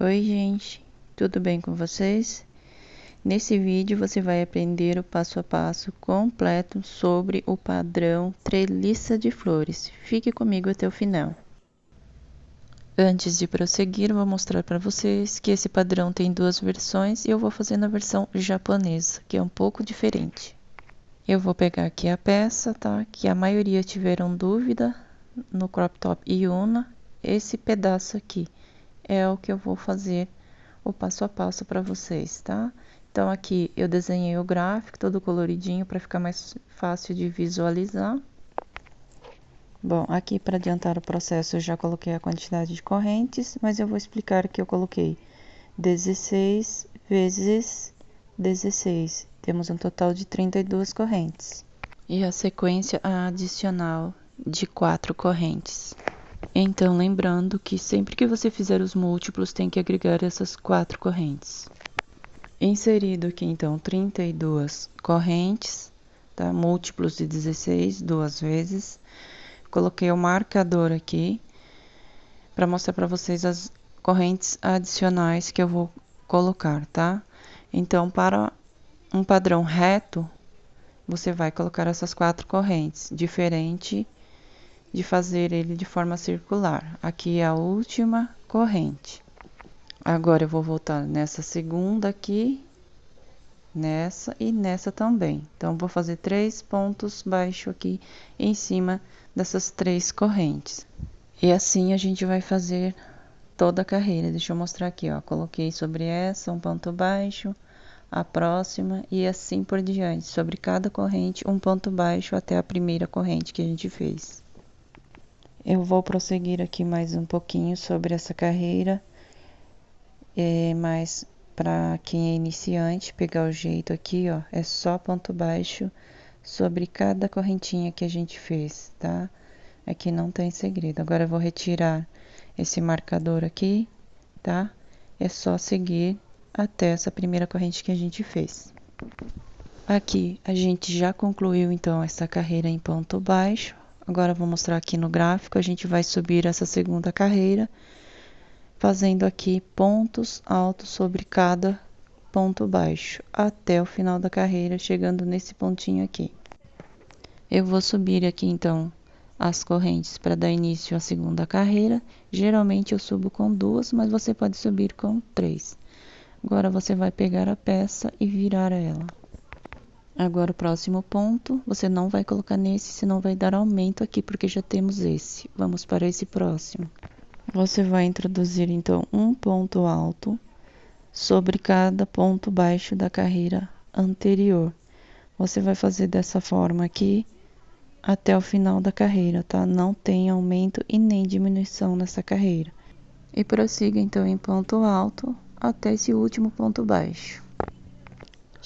Oi gente, tudo bem com vocês? Nesse vídeo você vai aprender o passo a passo completo sobre o padrão treliça de flores. Fique comigo até o final. Antes de prosseguir, vou mostrar para vocês que esse padrão tem duas versões e eu vou fazer na versão japonesa, que é um pouco diferente. Eu vou pegar aqui a peça, tá? Que a maioria tiveram dúvida no crop top Yuna. Esse pedaço aqui é o que eu vou fazer o passo a passo para vocês, tá? Então aqui eu desenhei o gráfico todo coloridinho para ficar mais fácil de visualizar. Bom, aqui para adiantar o processo eu já coloquei a quantidade de correntes, mas eu vou explicar que eu coloquei 16 vezes 16. Temos um total de 32 correntes. E a sequência adicional de 4 correntes. Então, lembrando que sempre que você fizer os múltiplos, tem que agregar essas 4 correntes. Inserido aqui, então, 32 correntes, tá? Múltiplos de 16, duas vezes. Coloquei o marcador aqui, para mostrar para vocês as correntes adicionais que eu vou colocar, tá? Então, para um padrão reto, você vai colocar essas 4 correntes, diferente de fazer ele de forma circular. Aqui é a última corrente. Agora eu vou voltar nessa segunda aqui, nessa e nessa também. Então vou fazer 3 pontos baixos aqui em cima dessas 3 correntes. E assim a gente vai fazer toda a carreira. Deixa eu mostrar aqui, ó. Coloquei sobre essa um ponto baixo, a próxima e assim por diante. Sobre cada corrente um ponto baixo até a primeira corrente que a gente fez. Eu vou prosseguir aqui mais um pouquinho sobre essa carreira, mas para quem é iniciante, pegar o jeito aqui, ó, é só ponto baixo sobre cada correntinha que a gente fez, tá? Aqui não tem segredo. Agora eu vou retirar esse marcador aqui, tá? É só seguir até essa primeira corrente que a gente fez. Aqui a gente já concluiu então essa carreira em ponto baixo. Agora eu vou mostrar aqui no gráfico, a gente vai subir essa segunda carreira, fazendo aqui pontos altos sobre cada ponto baixo, até o final da carreira, chegando nesse pontinho aqui. Eu vou subir aqui então as correntes para dar início à segunda carreira. Geralmente eu subo com 2, mas você pode subir com 3. Agora você vai pegar a peça e virar ela. Agora o próximo ponto, você não vai colocar nesse, senão vai dar aumento aqui, porque já temos esse. Vamos para esse próximo. Você vai introduzir então um ponto alto sobre cada ponto baixo da carreira anterior. Você vai fazer dessa forma aqui até o final da carreira, tá? Não tem aumento e nem diminuição nessa carreira. E prossiga então em ponto alto até esse último ponto baixo.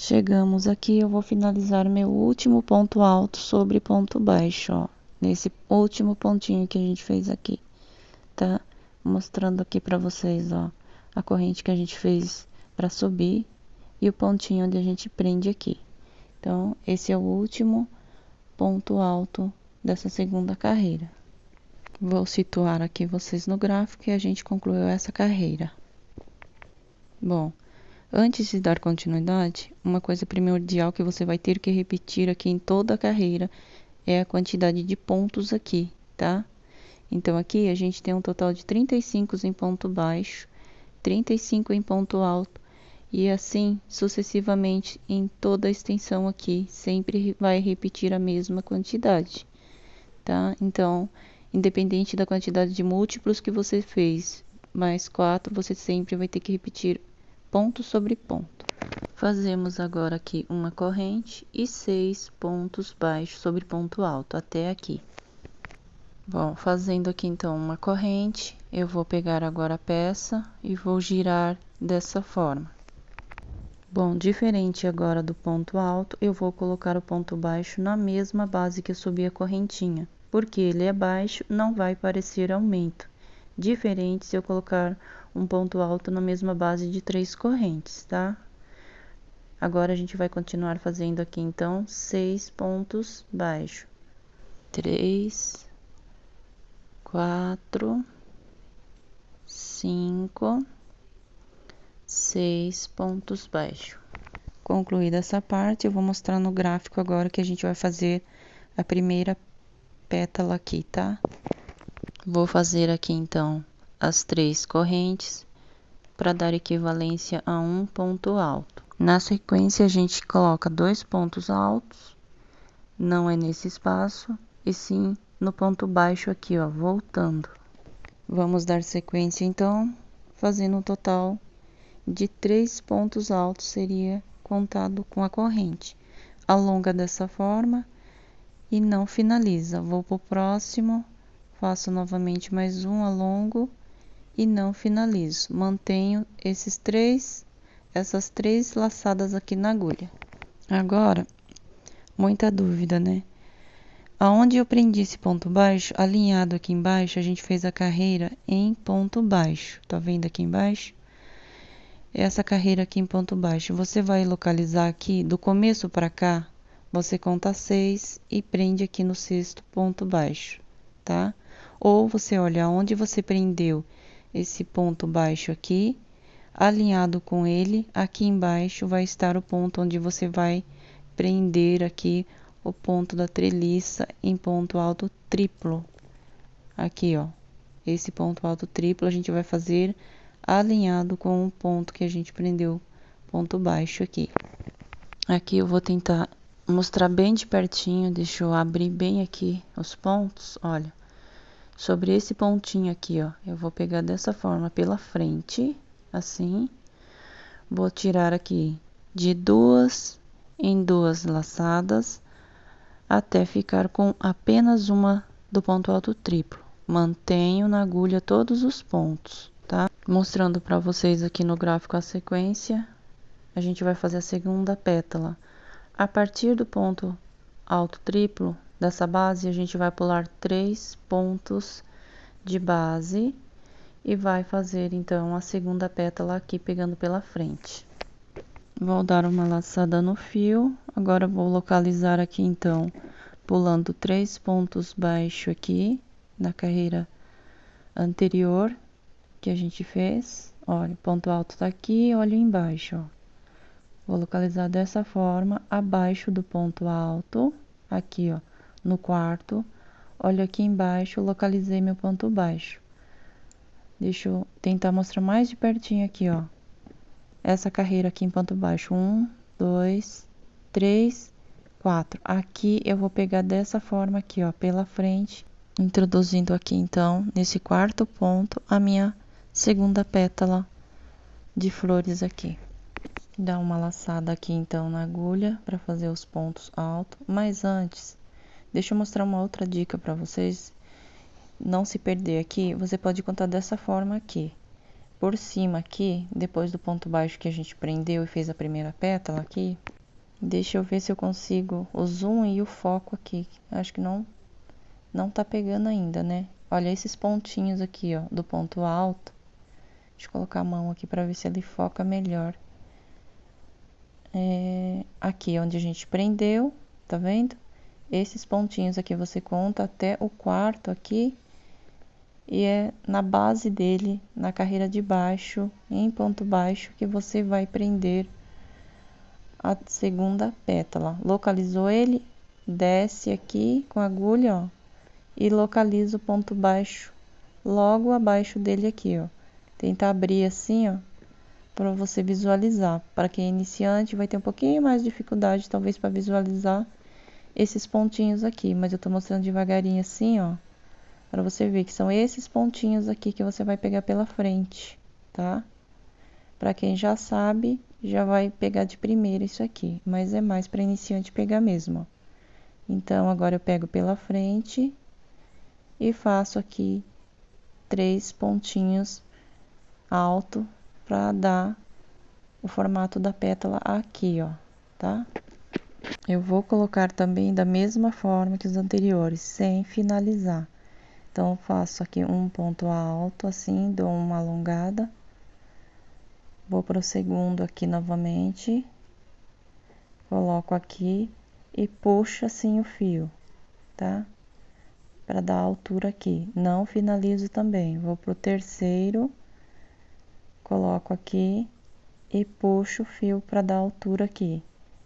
Chegamos aqui, eu vou finalizar meu último ponto alto sobre ponto baixo, ó, nesse último pontinho que a gente fez aqui, tá? Mostrando aqui para vocês, ó, a corrente que a gente fez para subir e o pontinho onde a gente prende aqui. Então, esse é o último ponto alto dessa segunda carreira. Vou situar aqui vocês no gráfico e a gente concluiu essa carreira. Bom, antes de dar continuidade, uma coisa primordial que você vai ter que repetir aqui em toda a carreira é a quantidade de pontos aqui, tá? Então aqui a gente tem um total de 35 em ponto baixo, 35 em ponto alto e assim sucessivamente em toda a extensão aqui, sempre vai repetir a mesma quantidade, tá? Então, independente da quantidade de múltiplos que você fez, mais 4, você sempre vai ter que repetir ponto sobre ponto. Fazemos agora aqui uma corrente e 6 pontos baixos sobre ponto alto, até aqui. Bom, fazendo aqui então uma corrente, eu vou pegar agora a peça e vou girar dessa forma. Bom, diferente agora do ponto alto, eu vou colocar o ponto baixo na mesma base que eu subi a correntinha. Porque ele é baixo, não vai parecer aumento. Diferente se eu colocar um ponto alto na mesma base de 3 correntes, tá? Agora a gente vai continuar fazendo aqui então 6 pontos baixos. 3, 4, 5, 6 pontos baixos. Concluída essa parte, eu vou mostrar no gráfico agora que a gente vai fazer a primeira pétala aqui, tá? Vou fazer aqui então as 3 correntes para dar equivalência a um ponto alto. Na sequência, a gente coloca 2 pontos altos, não é nesse espaço, e sim no ponto baixo aqui, ó, voltando. Vamos dar sequência então, fazendo um total de 3 pontos altos, seria contado com a corrente. Alonga dessa forma e não finaliza. Vou para o próximo, faço novamente mais um alongo e não finalizo. Mantenho essas três laçadas aqui na agulha. Agora, muita dúvida, né? Aonde eu prendi esse ponto baixo, alinhado aqui embaixo, a gente fez a carreira em ponto baixo. Tá vendo aqui embaixo? Essa carreira aqui em ponto baixo, você vai localizar aqui, do começo para cá, você conta 6 e prende aqui no 6º ponto baixo, tá? Ou você olha onde você prendeu esse ponto baixo aqui, alinhado com ele, aqui embaixo vai estar o ponto onde você vai prender aqui o ponto da treliça em ponto alto triplo. Aqui, ó, esse ponto alto triplo a gente vai fazer alinhado com o ponto que a gente prendeu, ponto baixo aqui. Aqui eu vou tentar mostrar bem de pertinho, deixa eu abrir bem aqui os pontos, olha. Sobre esse pontinho aqui, ó, eu vou pegar dessa forma pela frente, assim. Vou tirar aqui de 2 em 2 laçadas, até ficar com apenas uma do ponto alto triplo. Mantenho na agulha todos os pontos, tá? Mostrando para vocês aqui no gráfico a sequência, a gente vai fazer a segunda pétala. A partir do ponto alto triplo dessa base, a gente vai pular 3 pontos de base e vai fazer então a segunda pétala aqui pegando pela frente. Vou dar uma laçada no fio, agora vou localizar aqui então, pulando 3 pontos baixos aqui na carreira anterior que a gente fez. Olha, o ponto alto tá aqui, olha embaixo, ó. Vou localizar dessa forma, abaixo do ponto alto, aqui, ó, no quarto. Olha aqui embaixo, localizei meu ponto baixo. Deixa eu tentar mostrar mais de pertinho aqui, ó. Essa carreira aqui em ponto baixo, 1, 2, 3, 4. Aqui eu vou pegar dessa forma aqui, ó, pela frente, introduzindo aqui então, nesse quarto ponto, a minha segunda pétala de flores aqui. Dá uma laçada aqui então na agulha para fazer os pontos altos, mas antes, deixa eu mostrar uma outra dica para vocês não se perder aqui. Você pode contar dessa forma aqui, por cima aqui, depois do ponto baixo que a gente prendeu e fez a primeira pétala aqui. Deixa eu ver se eu consigo o zoom e o foco aqui. Acho que não tá pegando ainda, né? Olha esses pontinhos aqui, ó, do ponto alto. Deixa eu colocar a mão aqui para ver se ele foca melhor. Aqui onde a gente prendeu, tá vendo? Esses pontinhos aqui você conta até o quarto aqui. E é na base dele, na carreira de baixo, em ponto baixo, que você vai prender a segunda pétala. Localizou ele, desce aqui com a agulha, ó, e localiza o ponto baixo logo abaixo dele aqui, ó. Tenta abrir assim, ó, para você visualizar. Para quem é iniciante, vai ter um pouquinho mais de dificuldade, talvez, para visualizar esses pontinhos aqui, mas eu tô mostrando devagarinho assim, ó, para você ver que são esses pontinhos aqui que você vai pegar pela frente, tá? Para quem já sabe, já vai pegar de primeira isso aqui, mas é mais para iniciante pegar mesmo, ó. Então, agora eu pego pela frente e faço aqui 3 pontinhos alto para dar o formato da pétala aqui, ó, tá? Eu vou colocar também da mesma forma que os anteriores, sem finalizar. Então, eu faço aqui um ponto alto, assim, dou uma alongada. Vou para o segundo aqui novamente. Coloco aqui e puxo assim o fio, tá? Para dar altura aqui. Não finalizo também. Vou para o terceiro. Coloco aqui e puxo o fio para dar altura aqui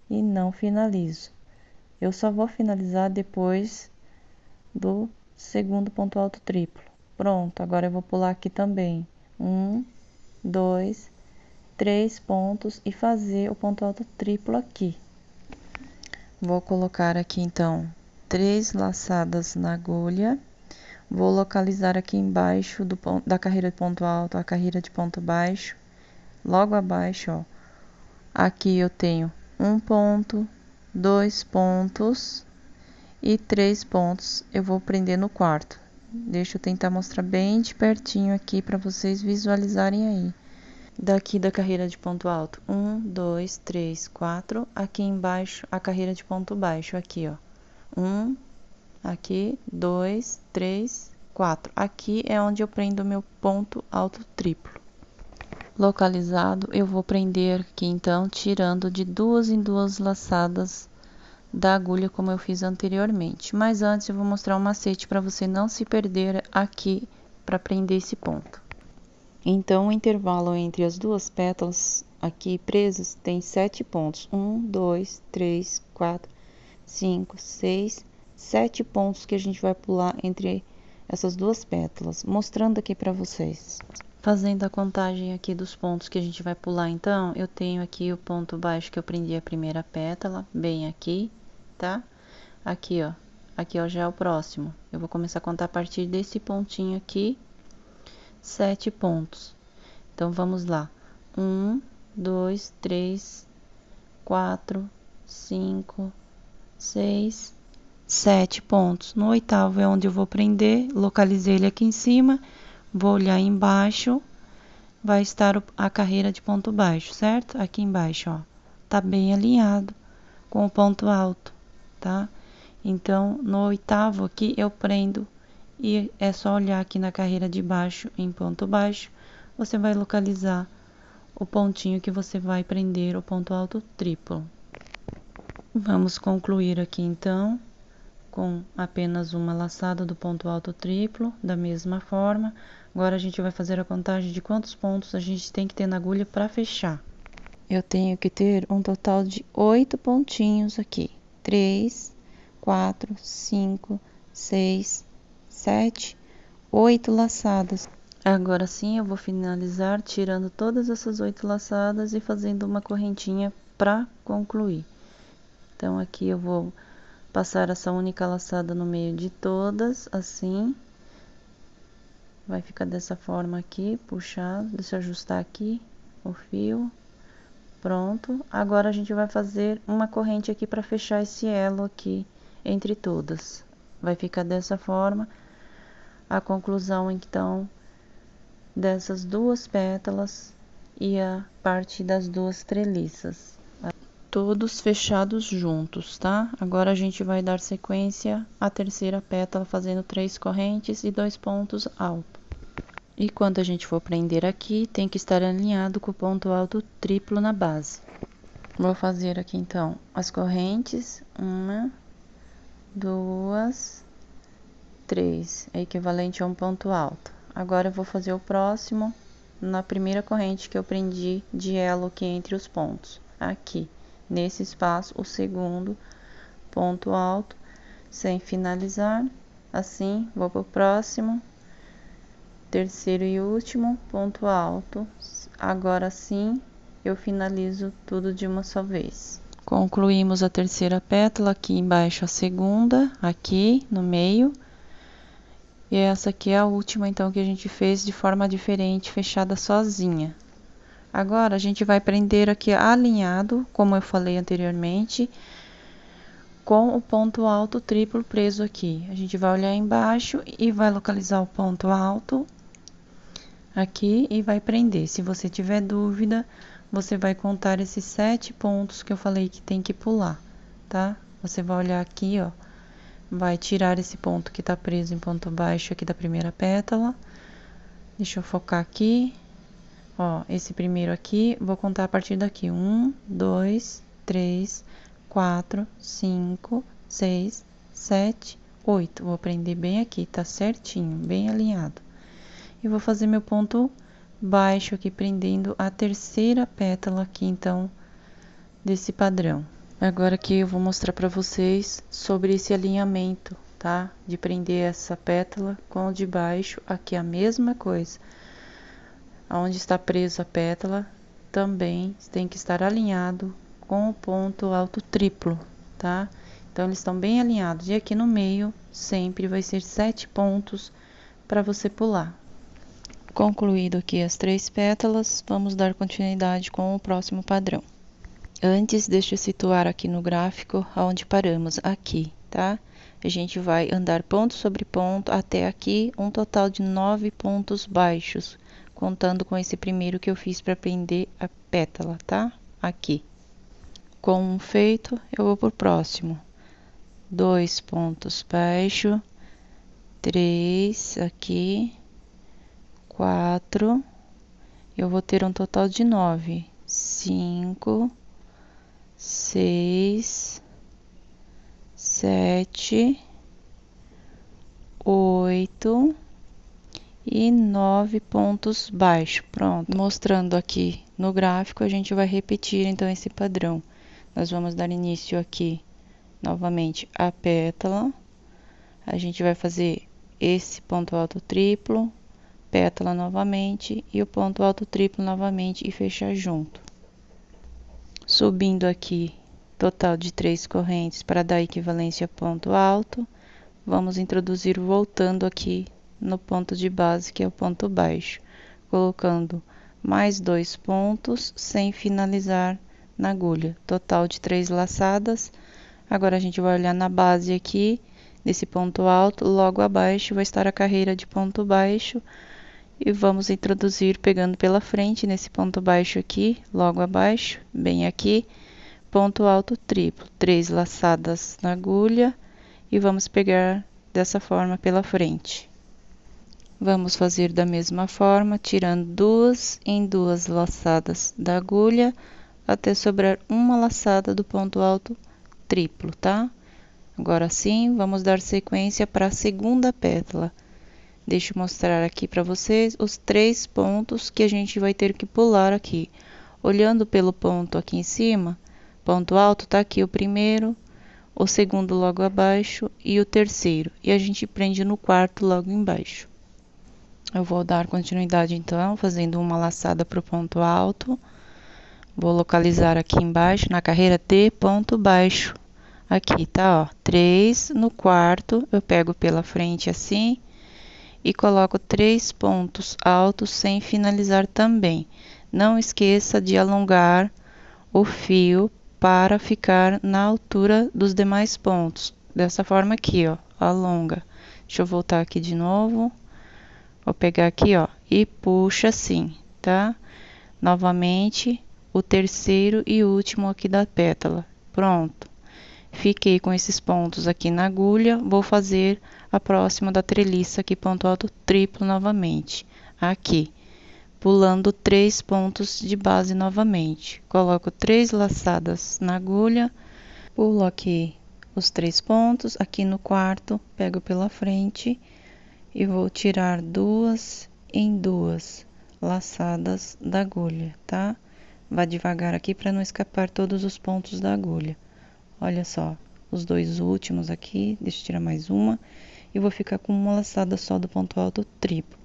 e não finalizo. Eu só vou finalizar depois do segundo ponto alto triplo. Pronto, agora eu vou pular aqui também. 1, 2, 3 pontos e fazer o ponto alto triplo aqui. Vou colocar aqui então 3 laçadas na agulha. Vou localizar aqui embaixo da carreira de ponto alto a carreira de ponto baixo. Logo abaixo, ó. Aqui eu tenho 1 ponto, 2 pontos e 3 pontos. Eu vou prender no quarto. Deixa eu tentar mostrar bem de pertinho aqui para vocês visualizarem aí. Daqui da carreira de ponto alto, 1, 2, 3, 4. Aqui embaixo, a carreira de ponto baixo, aqui, ó. 1, aqui, 2, 3, 4. Aqui é onde eu prendo meu ponto alto triplo. Localizado, eu vou prender aqui, então, tirando de 2 em 2 laçadas da agulha, como eu fiz anteriormente. Mas antes, eu vou mostrar um macete para você não se perder aqui para prender esse ponto. Então, o intervalo entre as duas pétalas aqui presas tem 7 pontos. 1, 2, 3, 4, 5, 6, 7 pontos que a gente vai pular entre essas duas pétalas, mostrando aqui para vocês. Fazendo a contagem aqui dos pontos que a gente vai pular, então, eu tenho aqui o ponto baixo que eu prendi a primeira pétala, bem aqui, tá? Aqui, ó, já é o próximo. Eu vou começar a contar a partir desse pontinho aqui, 7 pontos. Então, vamos lá. 1, 2, 3, 4, 5, 6, 7 pontos. No oitavo é onde eu vou prender, localizei ele aqui em cima, vou olhar embaixo, vai estar a carreira de ponto baixo, certo? Aqui embaixo, ó, tá bem alinhado com o ponto alto, tá? Então, no oitavo aqui eu prendo e é só olhar aqui na carreira de baixo em ponto baixo, você vai localizar o pontinho que você vai prender o ponto alto triplo. Vamos concluir aqui então com apenas uma laçada do ponto alto triplo, da mesma forma. Agora a gente vai fazer a contagem de quantos pontos a gente tem que ter na agulha para fechar. Eu tenho que ter um total de 8 pontinhos aqui. 3, 4, 5, 6, 7, 8 laçadas. Agora sim eu vou finalizar tirando todas essas 8 laçadas e fazendo uma correntinha para concluir. Então aqui eu vou passar essa única laçada no meio de todas, assim. Vai ficar dessa forma aqui, puxar, deixa eu ajustar aqui o fio. Pronto. Agora a gente vai fazer uma corrente aqui para fechar esse elo aqui entre todas. Vai ficar dessa forma. A conclusão, então, dessas duas pétalas e a parte das duas treliças. Todos fechados juntos, tá? Agora a gente vai dar sequência à terceira pétala, fazendo 3 correntes e 2 pontos altos. E quando a gente for prender aqui, tem que estar alinhado com o ponto alto triplo na base. Vou fazer aqui então as correntes, 1, 2, 3, é equivalente a um ponto alto. Agora eu vou fazer o próximo na primeira corrente que eu prendi de elo aqui entre os pontos, aqui. Nesse espaço, o segundo ponto alto, sem finalizar, assim, vou pro próximo, terceiro e último ponto alto. Agora sim, eu finalizo tudo de uma só vez. Concluímos a terceira pétala, aqui embaixo a segunda, aqui no meio. E essa aqui é a última, então, que a gente fez de forma diferente, fechada sozinha. Agora, a gente vai prender aqui alinhado, como eu falei anteriormente, com o ponto alto triplo preso aqui. A gente vai olhar embaixo e vai localizar o ponto alto aqui e vai prender. Se você tiver dúvida, você vai contar esses 7 pontos que eu falei que tem que pular, tá? Você vai olhar aqui, ó, vai tirar esse ponto que tá preso em ponto baixo aqui da primeira pétala. Deixa eu focar aqui. Ó, esse primeiro aqui, vou contar a partir daqui. 1, 2, 3, 4, 5, 6, 7, 8. Vou prender bem aqui, tá certinho, bem alinhado. E vou fazer meu ponto baixo aqui, prendendo a terceira pétala aqui, então, desse padrão. Agora aqui eu vou mostrar para vocês sobre esse alinhamento, tá? De prender essa pétala com o de baixo, aqui a mesma coisa. Onde está preso a pétala, também tem que estar alinhado com o ponto alto triplo, tá? Então, eles estão bem alinhados. E aqui no meio, sempre vai ser 7 pontos para você pular. Concluído aqui as 3 pétalas, vamos dar continuidade com o próximo padrão. Antes, deixa eu situar aqui no gráfico onde paramos, aqui, tá? A gente vai andar ponto sobre ponto até aqui, um total de 9 pontos baixos, contando com esse primeiro que eu fiz para prender a pétala, tá? Aqui. Com um feito, eu vou pro próximo. 2 pontos baixos, 3 aqui, 4, eu vou ter um total de 9, 5, 6, 7, 8 e 9 pontos baixos. Pronto, mostrando aqui no gráfico, a gente vai repetir então esse padrão. Nós vamos dar início aqui novamente a pétala, a gente vai fazer esse ponto alto triplo, pétala novamente e o ponto alto triplo novamente e fechar junto. Subindo aqui, total de 3 correntes para dar equivalência a ponto alto, vamos introduzir voltando aqui no ponto de base, que é o ponto baixo, colocando mais 2 pontos sem finalizar na agulha, total de 3 laçadas. Agora a gente vai olhar na base aqui, desse ponto alto, logo abaixo vai estar a carreira de ponto baixo, e vamos introduzir pegando pela frente nesse ponto baixo aqui, logo abaixo, bem aqui, ponto alto triplo, 3 laçadas na agulha e vamos pegar dessa forma pela frente. Vamos fazer da mesma forma, tirando 2 em 2 laçadas da agulha, até sobrar uma laçada do ponto alto triplo, tá? Agora sim, vamos dar sequência para a segunda pétala. Deixa eu mostrar aqui para vocês os 3 pontos que a gente vai ter que pular aqui. Olhando pelo ponto aqui em cima, ponto alto, tá aqui o primeiro, o segundo logo abaixo e o terceiro. E a gente prende no quarto logo embaixo. Eu vou dar continuidade então, fazendo uma laçada para o ponto alto. Vou localizar aqui embaixo, na carreira de ponto baixo. Aqui, tá, ó, 3 no quarto, eu pego pela frente assim e coloco 3 pontos altos sem finalizar também. Não esqueça de alongar o fio para ficar na altura dos demais pontos. Dessa forma aqui, ó, alonga. Deixa eu voltar aqui de novo. Vou pegar aqui, ó, e puxa assim, tá? Novamente, o terceiro e último aqui da pétala. Pronto. Fiquei com esses pontos aqui na agulha, vou fazer a próxima da treliça aqui, ponto alto triplo novamente, aqui, pulando 3 pontos de base novamente. Coloco 3 laçadas na agulha, pulo aqui os 3 pontos, aqui no quarto, pego pela frente e vou tirar 2 em 2 laçadas da agulha, tá? Vá devagar aqui para não escapar todos os pontos da agulha. Olha só, os 2 últimos aqui, deixa eu tirar mais uma, e vou ficar com uma laçada só do ponto alto triplo.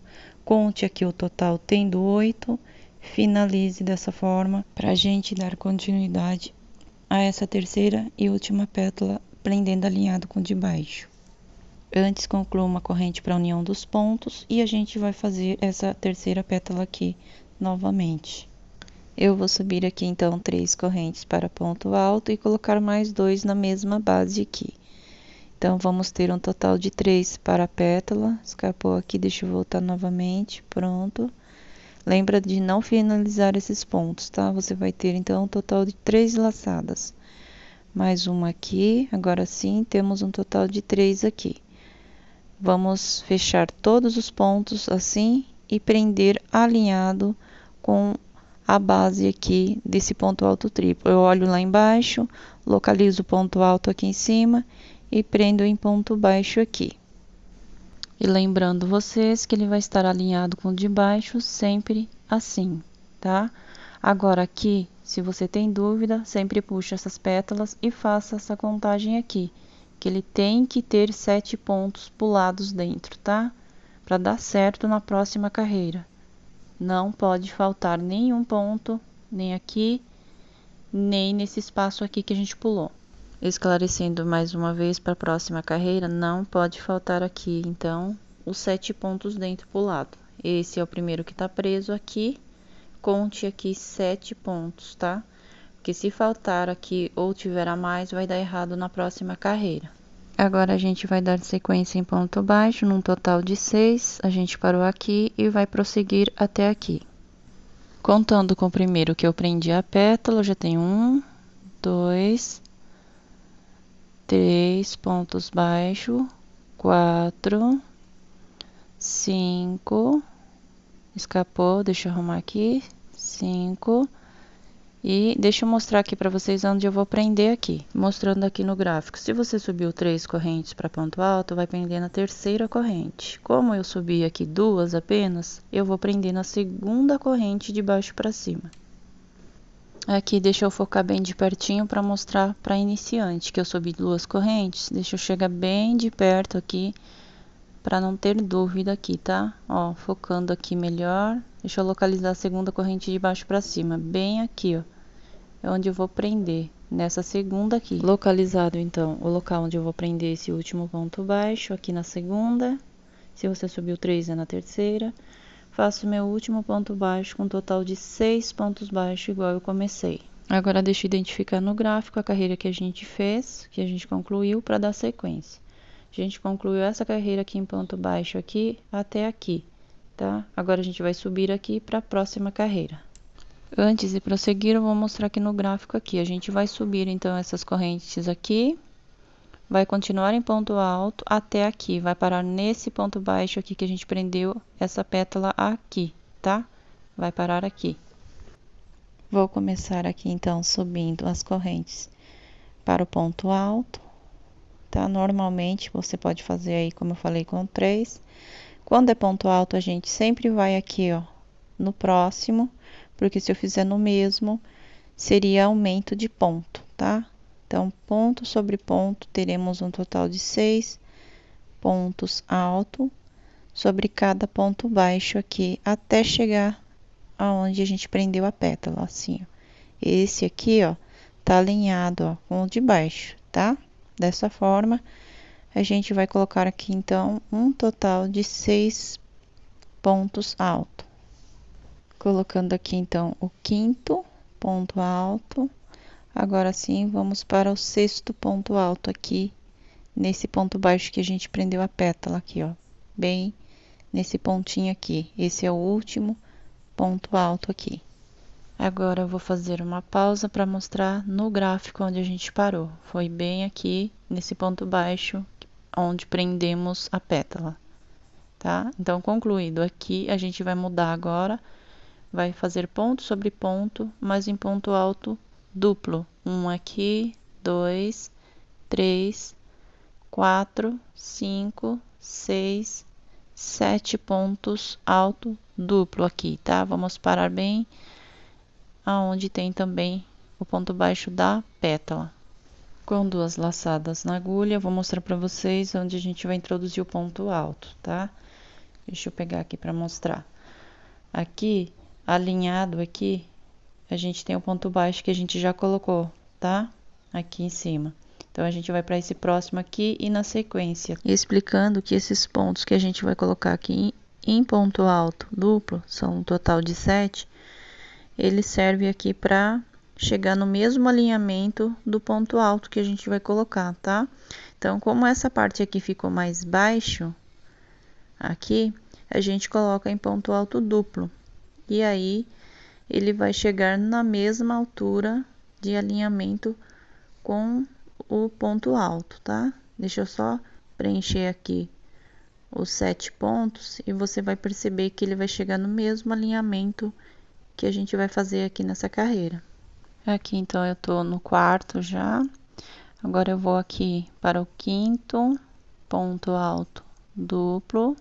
Conte aqui o total tendo 8, finalize dessa forma, para a gente dar continuidade a essa terceira e última pétala, prendendo alinhado com o de baixo. Antes, concluo uma corrente para a união dos pontos, e a gente vai fazer essa terceira pétala aqui novamente. Eu vou subir aqui então 3 correntes para ponto alto e colocar mais 2 na mesma base aqui. Então, vamos ter um total de 3 para a pétala. Escapou aqui, deixa eu voltar novamente, pronto. Lembra de não finalizar esses pontos, tá? Você vai ter então um total de 3 laçadas. Mais uma aqui, agora sim, temos um total de 3 aqui. Vamos fechar todos os pontos assim e prender alinhado com a base aqui desse ponto alto triplo. Eu olho lá embaixo, localizo o ponto alto aqui em cima e prendo em ponto baixo aqui. E lembrando vocês que ele vai estar alinhado com o de baixo sempre assim, tá? Agora aqui, se você tem dúvida, sempre puxa essas pétalas e faça essa contagem aqui, que ele tem que ter 7 pontos pulados dentro, tá? Para dar certo na próxima carreira. Não pode faltar nenhum ponto, nem aqui, nem nesse espaço aqui que a gente pulou. Esclarecendo mais uma vez para a próxima carreira, não pode faltar aqui, então, os 7 pontos dentro pulado. Esse é o primeiro que está preso aqui, conte aqui 7 pontos, tá? Porque se faltar aqui ou tiver a mais, vai dar errado na próxima carreira. Agora a gente vai dar sequência em ponto baixo, num total de 6, a gente parou aqui e vai prosseguir até aqui. Contando com o primeiro que eu prendi a pétala, eu já tenho 1, 2, 3 pontos baixos, 4, 5, escapou, deixa eu arrumar aqui, 5, e deixa eu mostrar aqui para vocês onde eu vou prender aqui, mostrando aqui no gráfico. Se você subiu 3 correntes para ponto alto, vai prender na terceira corrente. Como eu subi aqui 2 apenas, eu vou prender na segunda corrente de baixo para cima. Aqui deixa eu focar bem de pertinho para mostrar para iniciante que eu subi 2 correntes. Deixa eu chegar bem de perto aqui para não ter dúvida aqui, tá? Ó, focando aqui melhor. Deixa eu localizar a segunda corrente de baixo para cima, bem aqui, ó. É onde eu vou prender, nessa segunda aqui. Localizado então o local onde eu vou prender esse último ponto baixo, aqui na segunda. Se você subiu 3 é na terceira. Faço meu último ponto baixo com um total de 6 pontos baixos, igual eu comecei. Agora, deixa eu identificar no gráfico a carreira que a gente fez, que a gente concluiu, para dar sequência. A gente concluiu essa carreira aqui em ponto baixo aqui, até aqui, tá? Agora, a gente vai subir aqui para a próxima carreira. Antes de prosseguir, eu vou mostrar aqui no gráfico aqui. A gente vai subir, então, essas correntes aqui. Vai continuar em ponto alto até aqui, vai parar nesse ponto baixo aqui que a gente prendeu essa pétala aqui, tá? Vai parar aqui. Vou começar aqui então subindo as correntes para o ponto alto, tá? Normalmente você pode fazer aí, como eu falei, com 3. Quando é ponto alto, a gente sempre vai aqui, ó, no próximo, porque se eu fizer no mesmo, seria aumento de ponto, tá? Então, ponto sobre ponto, teremos um total de 6 pontos alto sobre cada ponto baixo aqui, até chegar aonde a gente prendeu a pétala, assim, ó. Esse aqui, ó, tá alinhado, ó, com o de baixo, tá? Dessa forma, a gente vai colocar aqui, então, um total de 6 pontos alto. Colocando aqui, então, o quinto ponto alto. Agora sim, vamos para o sexto ponto alto aqui, nesse ponto baixo que a gente prendeu a pétala aqui, ó, bem nesse pontinho aqui. Esse é o último ponto alto aqui. Agora eu vou fazer uma pausa para mostrar no gráfico onde a gente parou. Foi bem aqui, nesse ponto baixo, onde prendemos a pétala, tá? Então, concluído aqui, a gente vai mudar agora, vai fazer ponto sobre ponto, mas em ponto alto duplo. Um aqui, 2, 3, 4, 5, 6, 7 pontos alto duplo aqui, tá? Vamos parar bem aonde tem também o ponto baixo da pétala. Com 2 laçadas na agulha, vou mostrar para vocês onde a gente vai introduzir o ponto alto, tá? Deixa eu pegar aqui para mostrar. Aqui, alinhado aqui, a gente tem o ponto baixo que a gente já colocou, tá? Aqui em cima. Então, a gente vai para esse próximo aqui e na sequência. Explicando que esses pontos que a gente vai colocar aqui em ponto alto duplo, são um total de 7, ele serve aqui para chegar no mesmo alinhamento do ponto alto que a gente vai colocar, tá? Então, como essa parte aqui ficou mais baixo, aqui, a gente coloca em ponto alto duplo. E aí, ele vai chegar na mesma altura de alinhamento com o ponto alto, tá? Deixa eu só preencher aqui os 7 pontos e você vai perceber que ele vai chegar no mesmo alinhamento que a gente vai fazer aqui nessa carreira. Aqui, então, eu tô no quarto já. Agora, eu vou aqui para o quinto ponto alto duplo,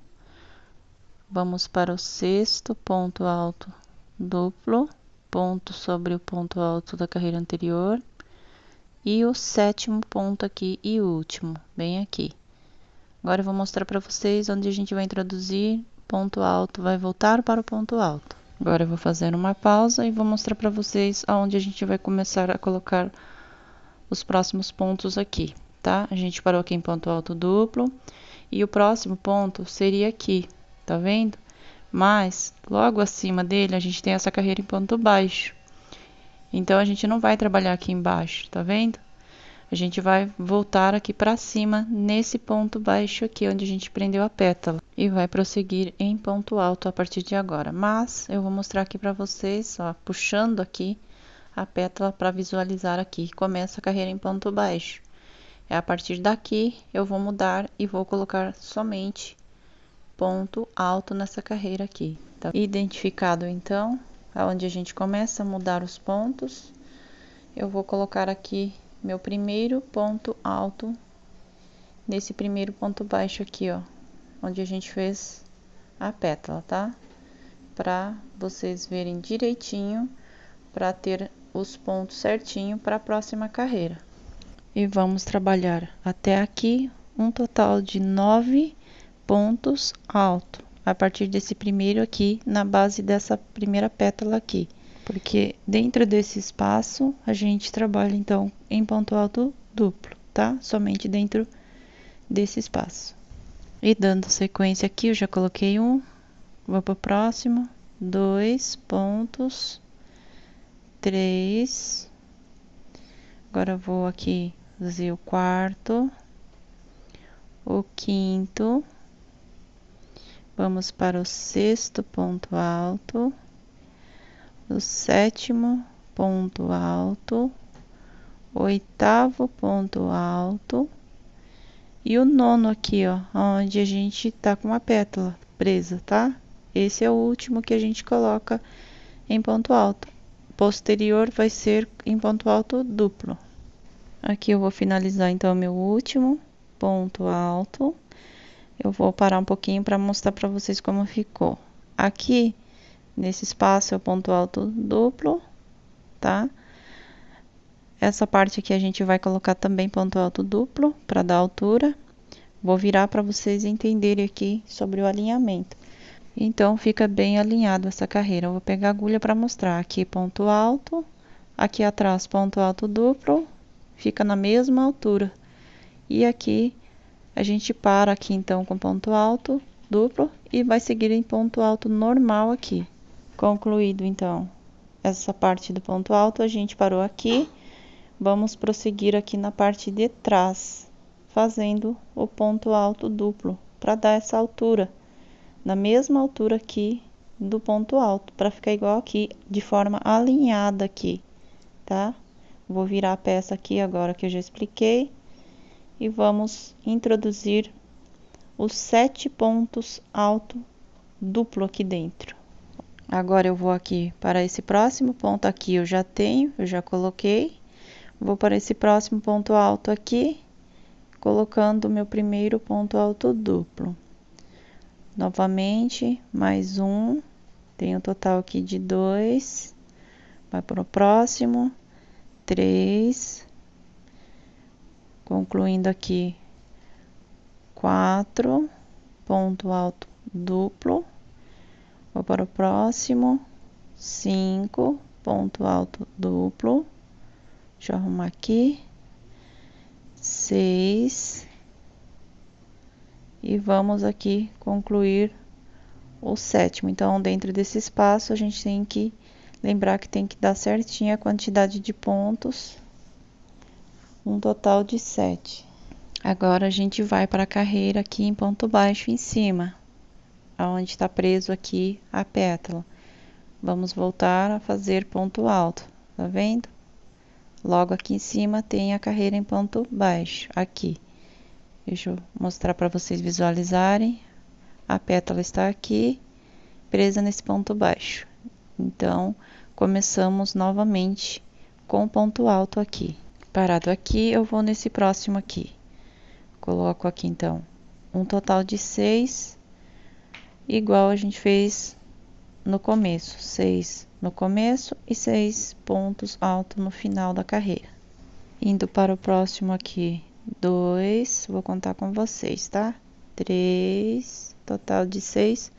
vamos para o sexto ponto alto duplo, ponto sobre o ponto alto da carreira anterior, e o sétimo ponto aqui e último, bem aqui. Agora eu vou mostrar para vocês onde a gente vai introduzir ponto alto, vai voltar para o ponto alto. Agora eu vou fazer uma pausa e vou mostrar para vocês aonde a gente vai começar a colocar os próximos pontos aqui, tá? A gente parou aqui em ponto alto duplo e o próximo ponto seria aqui, tá vendo? Mas logo acima dele a gente tem essa carreira em ponto baixo. Então a gente não vai trabalhar aqui embaixo, tá vendo? A gente vai voltar aqui para cima nesse ponto baixo aqui onde a gente prendeu a pétala e vai prosseguir em ponto alto a partir de agora. Mas eu vou mostrar aqui para vocês, ó, puxando aqui a pétala para visualizar aqui. Começa a carreira em ponto baixo. É a partir daqui eu vou mudar e vou colocar somente ponto alto nessa carreira aqui. Tá identificado então, aonde a gente começa a mudar os pontos, eu vou colocar aqui meu primeiro ponto alto nesse primeiro ponto baixo aqui, ó, onde a gente fez a pétala, tá? Para vocês verem direitinho, para ter os pontos certinho para a próxima carreira. E vamos trabalhar até aqui um total de 9 pontos alto a partir desse primeiro aqui na base dessa primeira pétala aqui, porque dentro desse espaço a gente trabalha então em ponto alto duplo, tá? Somente dentro desse espaço. E dando sequência aqui, eu já coloquei um, vou para o próximo, 2 pontos, 3, agora vou aqui fazer o quarto, o quinto, vamos para o sexto ponto alto, o sétimo ponto alto, o oitavo ponto alto e o nono aqui, ó, onde a gente tá com uma pétala presa, tá? Esse é o último que a gente coloca em ponto alto. Posterior vai ser em ponto alto duplo. Aqui eu vou finalizar então meu último ponto alto. Eu vou parar um pouquinho para mostrar para vocês como ficou. Aqui, nesse espaço, é o ponto alto duplo, tá? Essa parte aqui a gente vai colocar também ponto alto duplo para dar altura. Vou virar para vocês entenderem aqui sobre o alinhamento. Então, fica bem alinhado essa carreira. Eu vou pegar a agulha para mostrar. Aqui ponto alto, aqui atrás ponto alto duplo, fica na mesma altura. E aqui a gente para aqui então com ponto alto duplo e vai seguir em ponto alto normal aqui. Concluído então essa parte do ponto alto, a gente parou aqui. Vamos prosseguir aqui na parte de trás, fazendo o ponto alto duplo para dar essa altura, na mesma altura aqui do ponto alto, para ficar igual aqui, de forma alinhada aqui, tá? Vou virar a peça aqui agora que eu já expliquei. E vamos introduzir os 7 pontos alto duplo aqui dentro. Agora eu vou aqui para esse próximo ponto aqui, eu já coloquei. Vou para esse próximo ponto alto aqui, colocando o meu primeiro ponto alto duplo. Novamente, mais um, tem um total aqui de 2, vai para o próximo, 3, concluindo aqui 4 ponto alto duplo, vou para o próximo, 5 ponto alto duplo, deixa eu arrumar aqui, 6, e vamos aqui concluir o sétimo. Então, dentro desse espaço, a gente tem que lembrar que tem que dar certinho a quantidade de pontos, um total de 7. Agora a gente vai para a carreira aqui em ponto baixo em cima, aonde está preso aqui a pétala. Vamos voltar a fazer ponto alto, tá vendo? Logo aqui em cima tem a carreira em ponto baixo, aqui. Deixa eu mostrar para vocês visualizarem. A pétala está aqui, presa nesse ponto baixo. Então, começamos novamente com o ponto alto aqui. Parado aqui, eu vou nesse próximo aqui. Coloco aqui, então, um total de 6, igual a gente fez no começo, 6 no começo e 6 pontos altos no final da carreira. Indo para o próximo aqui, 2, vou contar com vocês, tá? 3, total de 6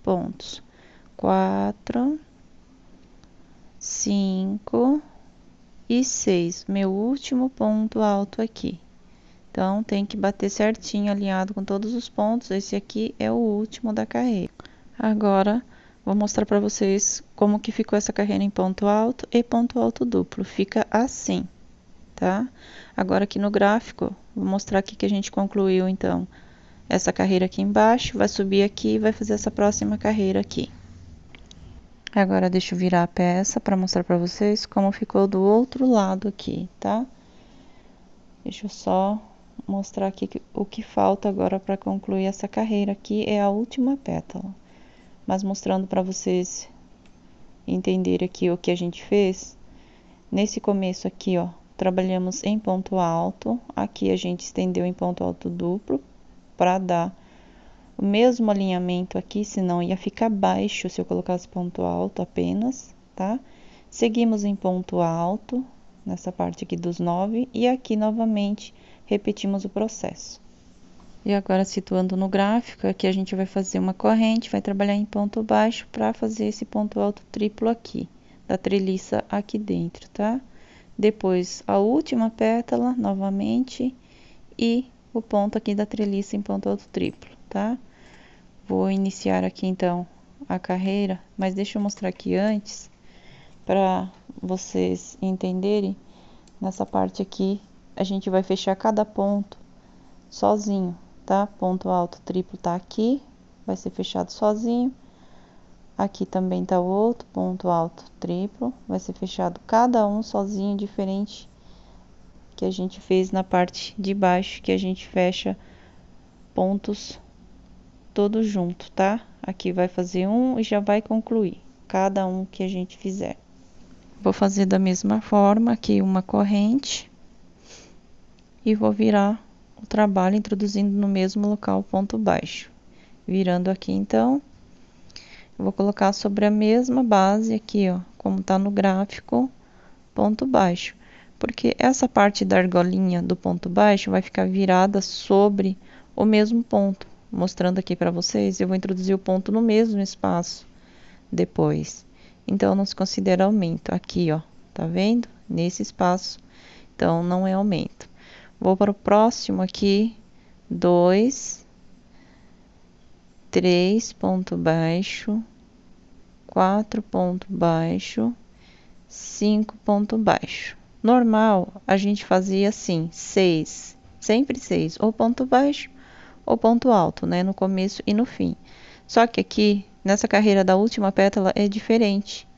pontos. 4, 5 e 6, meu último ponto alto aqui. Então, tem que bater certinho, alinhado com todos os pontos. Esse aqui é o último da carreira. Agora, vou mostrar para vocês como que ficou essa carreira em ponto alto e ponto alto duplo. Fica assim, tá? Agora, aqui no gráfico, vou mostrar aqui que a gente concluiu, então, essa carreira aqui embaixo. Vai subir aqui e vai fazer essa próxima carreira aqui. Agora, deixa eu virar a peça para mostrar para vocês como ficou do outro lado aqui, tá? Deixa eu só mostrar aqui o que falta agora para concluir essa carreira aqui é a última pétala. Mas mostrando para vocês entenderem aqui o que a gente fez. Nesse começo aqui, ó, trabalhamos em ponto alto. Aqui a gente estendeu em ponto alto duplo para dar o mesmo alinhamento aqui, senão ia ficar baixo se eu colocasse ponto alto apenas, tá? Seguimos em ponto alto, nessa parte aqui dos 9, e aqui novamente repetimos o processo. E agora, situando no gráfico, aqui a gente vai fazer uma corrente, vai trabalhar em ponto baixo para fazer esse ponto alto triplo aqui, da treliça aqui dentro, tá? Depois, a última pétala, novamente, e o ponto aqui da treliça em ponto alto triplo, tá? Vou iniciar aqui, então, a carreira, mas deixa eu mostrar aqui antes, para vocês entenderem. Nessa parte aqui, a gente vai fechar cada ponto sozinho, tá? Ponto alto triplo tá aqui, vai ser fechado sozinho. Aqui também tá o outro ponto alto triplo, vai ser fechado cada um sozinho, diferente que a gente fez na parte de baixo, que a gente fecha pontos todos junto, tá? Aqui vai fazer um e já vai concluir cada um que a gente fizer. Vou fazer da mesma forma aqui uma corrente e vou virar o trabalho introduzindo no mesmo local ponto baixo. Virando aqui, então, eu vou colocar sobre a mesma base aqui, ó, como tá no gráfico, ponto baixo. Porque essa parte da argolinha do ponto baixo vai ficar virada sobre o mesmo ponto. Mostrando aqui para vocês, eu vou introduzir o ponto no mesmo espaço depois. Então, não se considera aumento. Aqui, ó, tá vendo? Nesse espaço. Então, não é aumento. Vou para o próximo aqui, 2, 3 ponto baixo, 4 ponto baixo, 5 ponto baixo. Normal, a gente fazia assim, 6, sempre 6, ou ponto baixo ou ponto alto, né, no começo e no fim. Só que aqui, nessa carreira da última pétala, é diferente.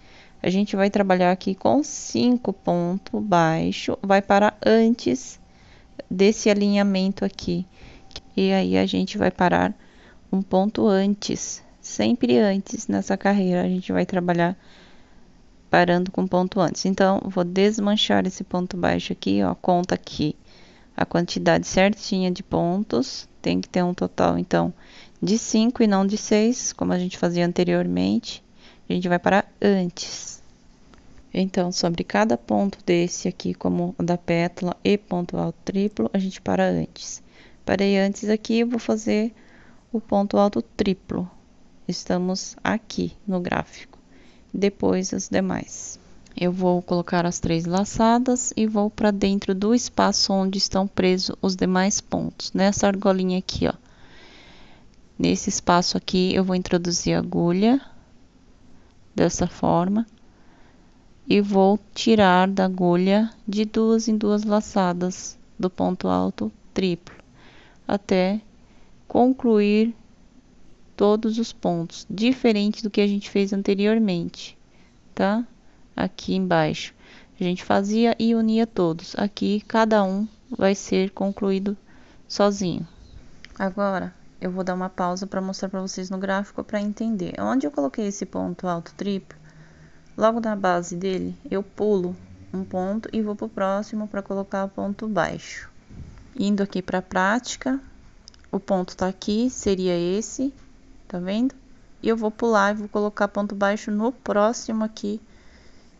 A gente vai trabalhar aqui com 5 ponto baixo, vai parar antes desse alinhamento aqui. E aí a gente vai parar um ponto antes, sempre antes nessa carreira, a gente vai trabalhar parando com ponto antes. Então, vou desmanchar esse ponto baixo aqui, ó, conta aqui a quantidade certinha de pontos, tem que ter um total, então, de 5 e não de 6, como a gente fazia anteriormente, a gente vai parar antes. Então, sobre cada ponto desse aqui, como o da pétala e ponto alto triplo, a gente para antes. Parei antes aqui, eu vou fazer o ponto alto triplo. Estamos aqui no gráfico. Depois as demais. Eu vou colocar as 3 laçadas e vou para dentro do espaço onde estão presos os demais pontos. Nessa argolinha aqui, ó. Nesse espaço aqui, eu vou introduzir a agulha dessa forma e vou tirar da agulha de 2 em 2 laçadas do ponto alto triplo até concluir todos os pontos, diferente do que a gente fez anteriormente, tá? Aqui embaixo a gente fazia e unia todos, aqui cada um vai ser concluído sozinho. Agora eu vou dar uma pausa para mostrar para vocês no gráfico para entender. Onde eu coloquei esse ponto alto triplo, logo na base dele eu pulo um ponto e vou para o próximo para colocar o ponto baixo. Indo aqui para a prática, o ponto tá aqui, seria esse, tá vendo? E eu vou pular e vou colocar ponto baixo no próximo aqui,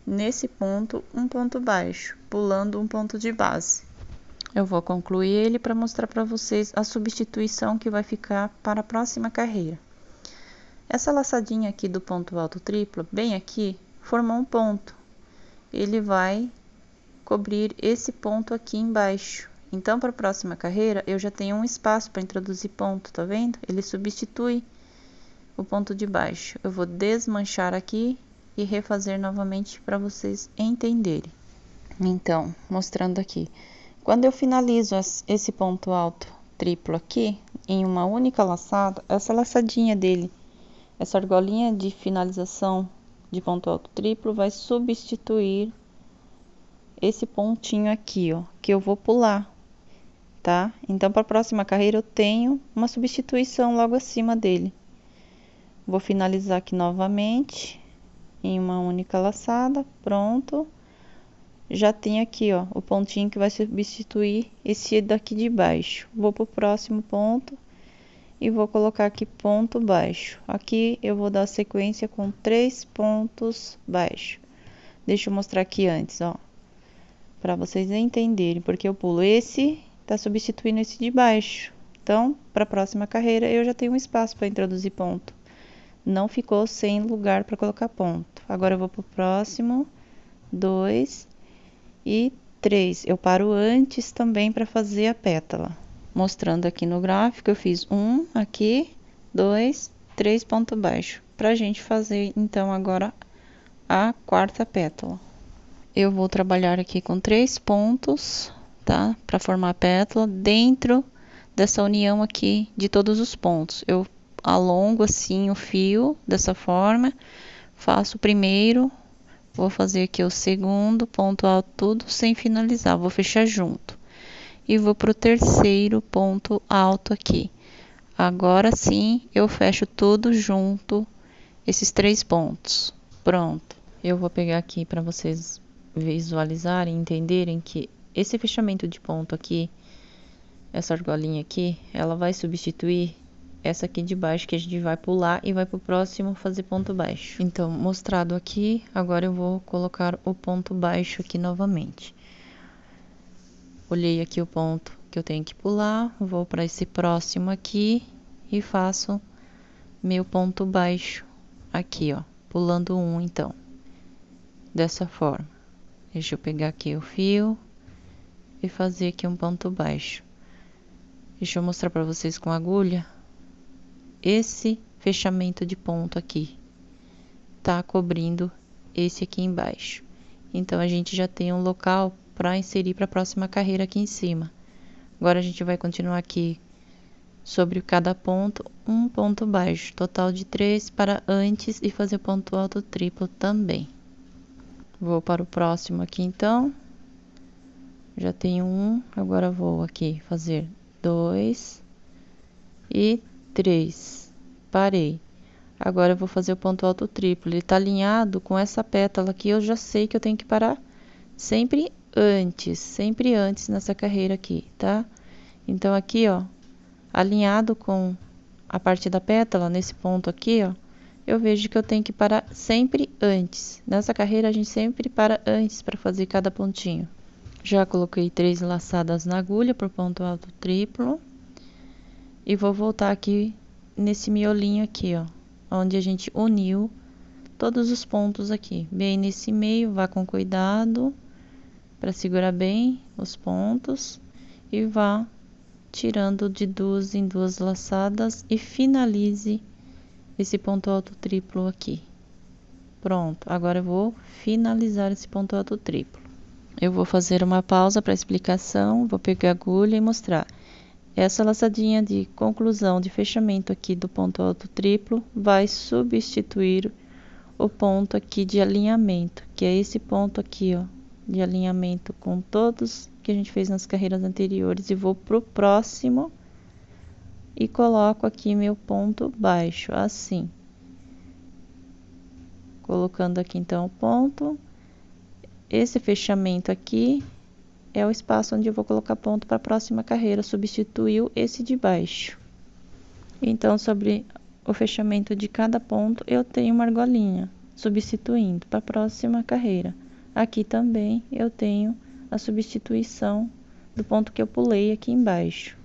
nesse ponto, um ponto baixo, pulando um ponto de base. Eu vou concluir ele para mostrar para vocês a substituição que vai ficar para a próxima carreira. Essa laçadinha aqui do ponto alto triplo, bem aqui, formou um ponto. Ele vai cobrir esse ponto aqui embaixo. Então, para a próxima carreira, eu já tenho um espaço para introduzir ponto, tá vendo? Ele substitui o ponto de baixo. Eu vou desmanchar aqui e refazer novamente para vocês entenderem. Então, mostrando aqui. Quando eu finalizo esse ponto alto triplo aqui, em uma única laçada, essa laçadinha dele, essa argolinha de finalização de ponto alto triplo vai substituir esse pontinho aqui, ó, que eu vou pular, tá? Então, para a próxima carreira, eu tenho uma substituição logo acima dele. Vou finalizar aqui novamente, em uma única laçada, pronto. Já tenho aqui, ó, o pontinho que vai substituir esse daqui de baixo. Vou pro próximo ponto e vou colocar aqui ponto baixo. Aqui eu vou dar sequência com 3 pontos baixos. Deixa eu mostrar aqui antes, ó, para vocês entenderem, porque eu pulo esse, tá substituindo esse de baixo. Então, para a próxima carreira, eu já tenho um espaço para introduzir ponto. Não ficou sem lugar para colocar ponto. Agora eu vou pro próximo, 2 e 3. Eu paro antes também para fazer a pétala. Mostrando aqui no gráfico, eu fiz 1 aqui, 2, 3 ponto baixo. Pra gente fazer, então, agora a quarta pétala. Eu vou trabalhar aqui com 3 pontos, tá? Para formar a pétala dentro dessa união aqui de todos os pontos. Eu alongo assim o fio dessa forma, faço o primeiro, vou fazer aqui o segundo, ponto alto tudo sem finalizar, vou fechar junto. E vou pro terceiro ponto alto aqui. Agora sim, eu fecho tudo junto, esses 3 pontos. Pronto. Eu vou pegar aqui para vocês visualizarem, entenderem que esse fechamento de ponto aqui, essa argolinha aqui, ela vai substituir essa aqui de baixo, que a gente vai pular e vai pro próximo fazer ponto baixo. Então, mostrado aqui, agora eu vou colocar o ponto baixo aqui novamente. Olhei aqui o ponto que eu tenho que pular, vou para esse próximo aqui e faço meu ponto baixo aqui, ó, pulando um, então, dessa forma. Deixa eu pegar aqui o fio e fazer aqui um ponto baixo. Deixa eu mostrar para vocês com a agulha. Esse fechamento de ponto aqui tá cobrindo esse aqui embaixo. Então, a gente já tem um local para inserir para a próxima carreira aqui em cima. Agora, a gente vai continuar aqui sobre cada ponto, um ponto baixo, total de 3 para antes e fazer ponto alto triplo também. Vou para o próximo aqui, então. Já tenho um, agora vou aqui fazer 2 e 3, parei. Agora eu vou fazer o ponto alto triplo, ele tá alinhado com essa pétala aqui, eu já sei que eu tenho que parar sempre antes nessa carreira aqui, tá? Então aqui, ó, alinhado com a parte da pétala, nesse ponto aqui, ó, eu vejo que eu tenho que parar sempre antes. Nessa carreira a gente sempre para antes para fazer cada pontinho. Já coloquei 3 laçadas na agulha por ponto alto triplo. E vou voltar aqui nesse miolinho aqui, ó, onde a gente uniu todos os pontos aqui. Bem nesse meio, vá com cuidado para segurar bem os pontos e vá tirando de 2 em 2 laçadas e finalize esse ponto alto triplo aqui. Pronto, agora eu vou finalizar esse ponto alto triplo. Eu vou fazer uma pausa para explicação, vou pegar a agulha e mostrar. Essa laçadinha de conclusão de fechamento aqui do ponto alto triplo vai substituir o ponto aqui de alinhamento, que é esse ponto aqui, ó, de alinhamento com todos que a gente fez nas carreiras anteriores, e vou pro próximo e coloco aqui meu ponto baixo, assim. Colocando aqui então o ponto. Esse fechamento aqui é o espaço onde eu vou colocar ponto para a próxima carreira, substituiu esse de baixo. Então, sobre o fechamento de cada ponto, eu tenho uma argolinha, substituindo para a próxima carreira. Aqui também eu tenho a substituição do ponto que eu pulei aqui embaixo.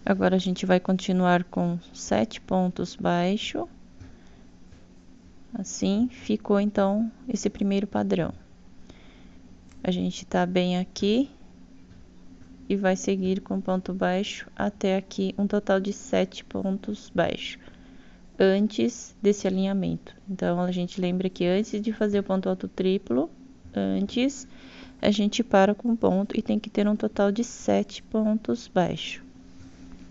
Agora a gente vai continuar com 7 pontos baixos. Assim ficou então esse primeiro padrão. A gente tá bem aqui e vai seguir com ponto baixo até aqui, um total de 7 pontos baixos antes desse alinhamento. Então a gente lembra que antes de fazer o ponto alto triplo, antes a gente para com ponto e tem que ter um total de 7 pontos baixos.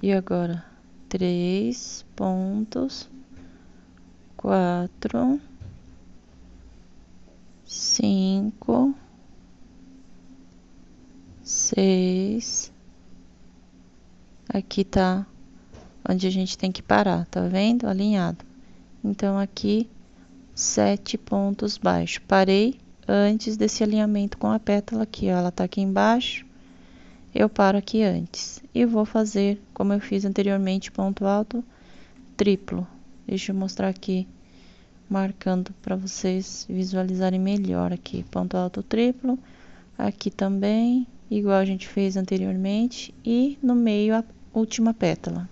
E agora 3 pontos, 4, 5, 6. Aqui tá onde a gente tem que parar, tá vendo? Alinhado. Então aqui 7 pontos baixos. Parei antes desse alinhamento com a pétala aqui, ó. Ela tá aqui embaixo. Eu paro aqui antes e vou fazer como eu fiz anteriormente, ponto alto triplo. Deixa eu mostrar aqui, marcando para vocês visualizarem melhor aqui, ponto alto triplo, aqui também, igual a gente fez anteriormente, e no meio a última pétala.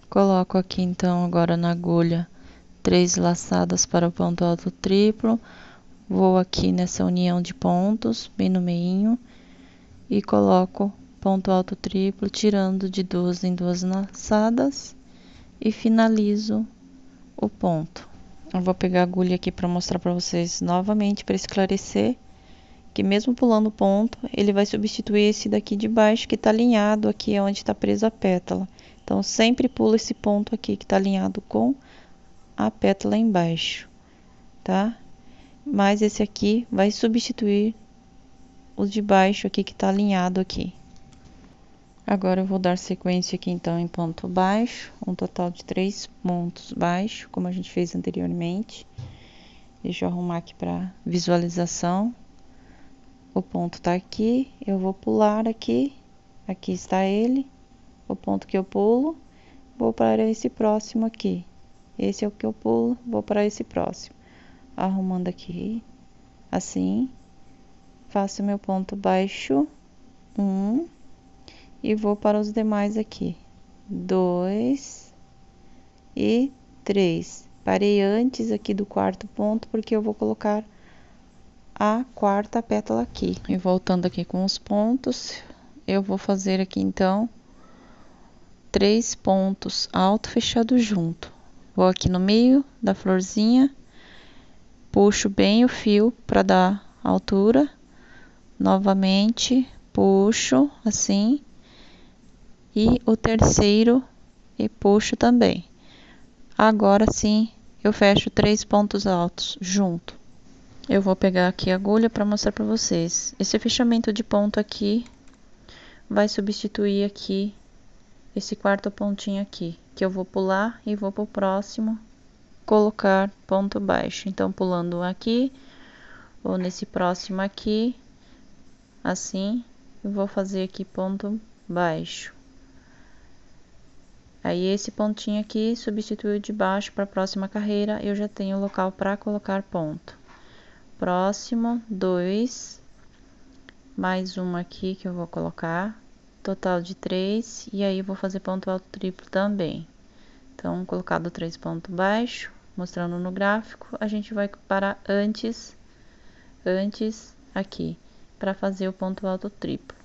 Coloco aqui então agora na agulha 3 laçadas para o ponto alto triplo, vou aqui nessa união de pontos, bem no meinho, e coloco ponto alto triplo, tirando de 2 em 2 laçadas, e finalizo o ponto. Eu vou pegar a agulha aqui para mostrar para vocês novamente, para esclarecer que mesmo pulando o ponto, ele vai substituir esse daqui de baixo que está alinhado aqui onde está presa a pétala. Então sempre pulo esse ponto aqui que está alinhado com a pétala embaixo, tá? Mas esse aqui vai substituir o de baixo aqui que está alinhado aqui. Agora eu vou dar sequência aqui então em ponto baixo, um total de 3 pontos baixos, como a gente fez anteriormente. Deixa eu arrumar aqui para visualização. O ponto tá aqui, eu vou pular aqui, aqui está ele, o ponto que eu pulo, vou para esse próximo aqui. Esse é o que eu pulo, vou para esse próximo. Arrumando aqui, assim, faço meu ponto baixo, 1, e vou para os demais aqui, 2 e 3. Parei antes aqui do quarto ponto, porque eu vou colocar a quarta pétala aqui. E voltando aqui com os pontos, eu vou fazer aqui então 3 pontos alto fechado junto. Vou aqui no meio da florzinha, puxo bem o fio para dar altura, novamente puxo assim, e o terceiro e puxo também. Agora sim eu fecho 3 pontos altos junto. Eu vou pegar aqui a agulha para mostrar para vocês. Esse fechamento de ponto aqui vai substituir aqui esse quarto pontinho aqui, que eu vou pular e vou pro próximo colocar ponto baixo. Então pulando aqui ou nesse próximo aqui, assim, eu vou fazer aqui ponto baixo. Aí esse pontinho aqui substitui o de baixo para a próxima carreira, eu já tenho o local para colocar ponto. Próximo, 2, mais um aqui que eu vou colocar, total de 3, e aí vou fazer ponto alto triplo também. Então, colocado 3 pontos baixo, mostrando no gráfico, a gente vai parar antes aqui, para fazer o ponto alto triplo.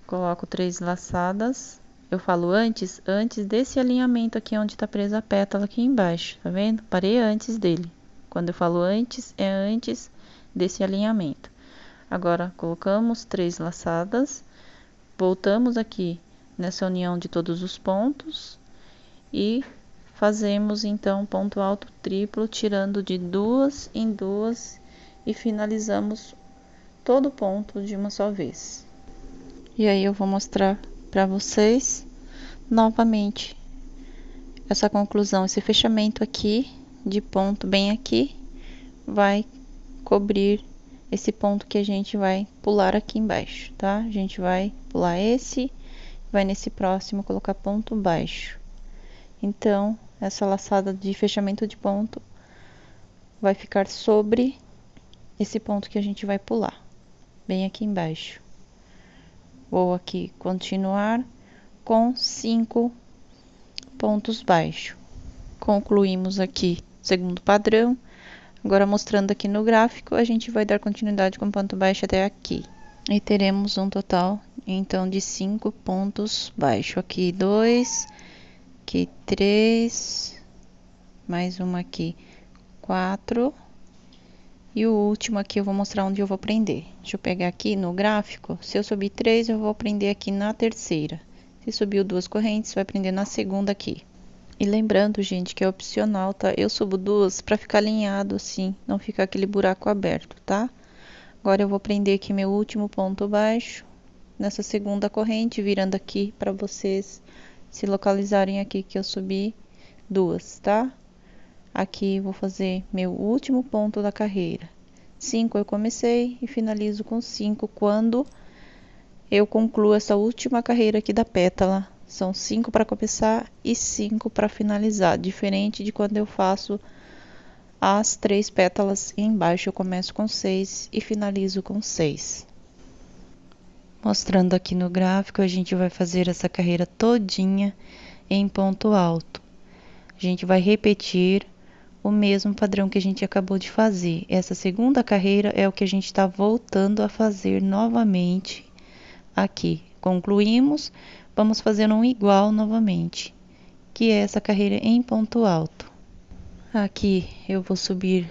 Coloco 3 laçadas. Eu falo antes desse alinhamento aqui onde tá presa a pétala aqui embaixo, tá vendo? Parei antes dele. Quando eu falo antes, é antes desse alinhamento. Agora, colocamos 3 laçadas, voltamos aqui nessa união de todos os pontos e fazemos então ponto alto triplo, tirando de 2 em 2 e finalizamos todo o ponto de uma só vez. E aí eu vou mostrar para vocês novamente essa conclusão, esse fechamento aqui de ponto bem aqui vai cobrir esse ponto que a gente vai pular aqui embaixo, tá? A gente vai pular esse, vai nesse próximo colocar ponto baixo. Então, essa laçada de fechamento de ponto vai ficar sobre esse ponto que a gente vai pular, bem aqui embaixo. Vou aqui continuar com 5 pontos baixos. Concluímos aqui o segundo padrão. Agora, mostrando aqui no gráfico, a gente vai dar continuidade com ponto baixo até aqui. E teremos um total, então, de 5 pontos baixos. Aqui 2, aqui 3, mais uma aqui 4. E o último aqui eu vou mostrar onde eu vou prender. Deixa eu pegar aqui no gráfico. Se eu subir 3, eu vou prender aqui na terceira. Se subiu 2 correntes, vai prender na segunda aqui. E lembrando, gente, que é opcional, tá? Eu subo 2 para ficar alinhado assim, não ficar aquele buraco aberto, tá? Agora eu vou prender aqui meu último ponto baixo nessa segunda corrente, virando aqui para vocês se localizarem aqui que eu subi 2, tá? Aqui vou fazer meu último ponto da carreira. 5 eu comecei e finalizo com 5 quando eu concluo essa última carreira aqui da pétala. São 5 para começar e 5 para finalizar, diferente de quando eu faço as 3 pétalas embaixo, eu começo com 6 e finalizo com 6. Mostrando aqui no gráfico, a gente vai fazer essa carreira todinha em ponto alto. A gente vai repetir o mesmo padrão que a gente acabou de fazer. Essa segunda carreira é o que a gente está voltando a fazer novamente aqui. Concluímos, vamos fazer um igual novamente, que é essa carreira em ponto alto. Aqui eu vou subir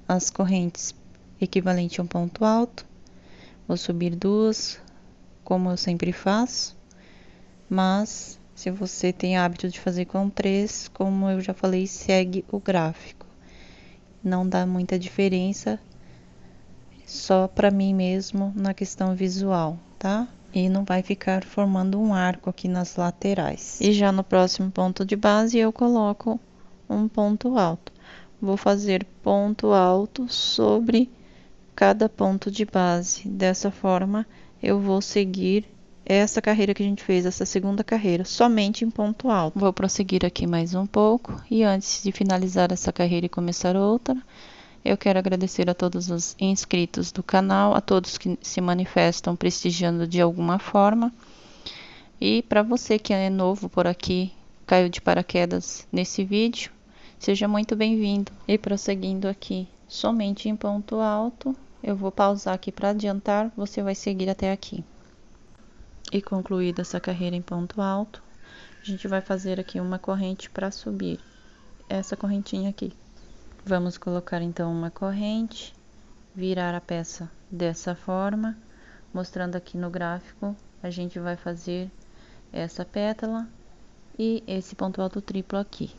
as correntes equivalente a um ponto alto, vou subir 2, como eu sempre faço, mas se você tem hábito de fazer com 3, como eu já falei, segue o gráfico. Não dá muita diferença, só para mim mesmo na questão visual, tá? E não vai ficar formando um arco aqui nas laterais. E já no próximo ponto de base eu coloco um ponto alto. Vou fazer ponto alto sobre cada ponto de base. Dessa forma eu vou seguir essa carreira que a gente fez, essa segunda carreira, somente em ponto alto. Vou prosseguir aqui mais um pouco e antes de finalizar essa carreira e começar outra, eu quero agradecer a todos os inscritos do canal, a todos que se manifestam prestigiando de alguma forma. E para você que é novo por aqui, caiu de paraquedas nesse vídeo, seja muito bem-vindo. E prosseguindo aqui somente em ponto alto, eu vou pausar aqui para adiantar, você vai seguir até aqui. E concluída essa carreira em ponto alto, a gente vai fazer aqui uma corrente para subir essa correntinha aqui. Vamos colocar então uma corrente, virar a peça dessa forma, mostrando aqui no gráfico, a gente vai fazer essa pétala e esse ponto alto triplo aqui.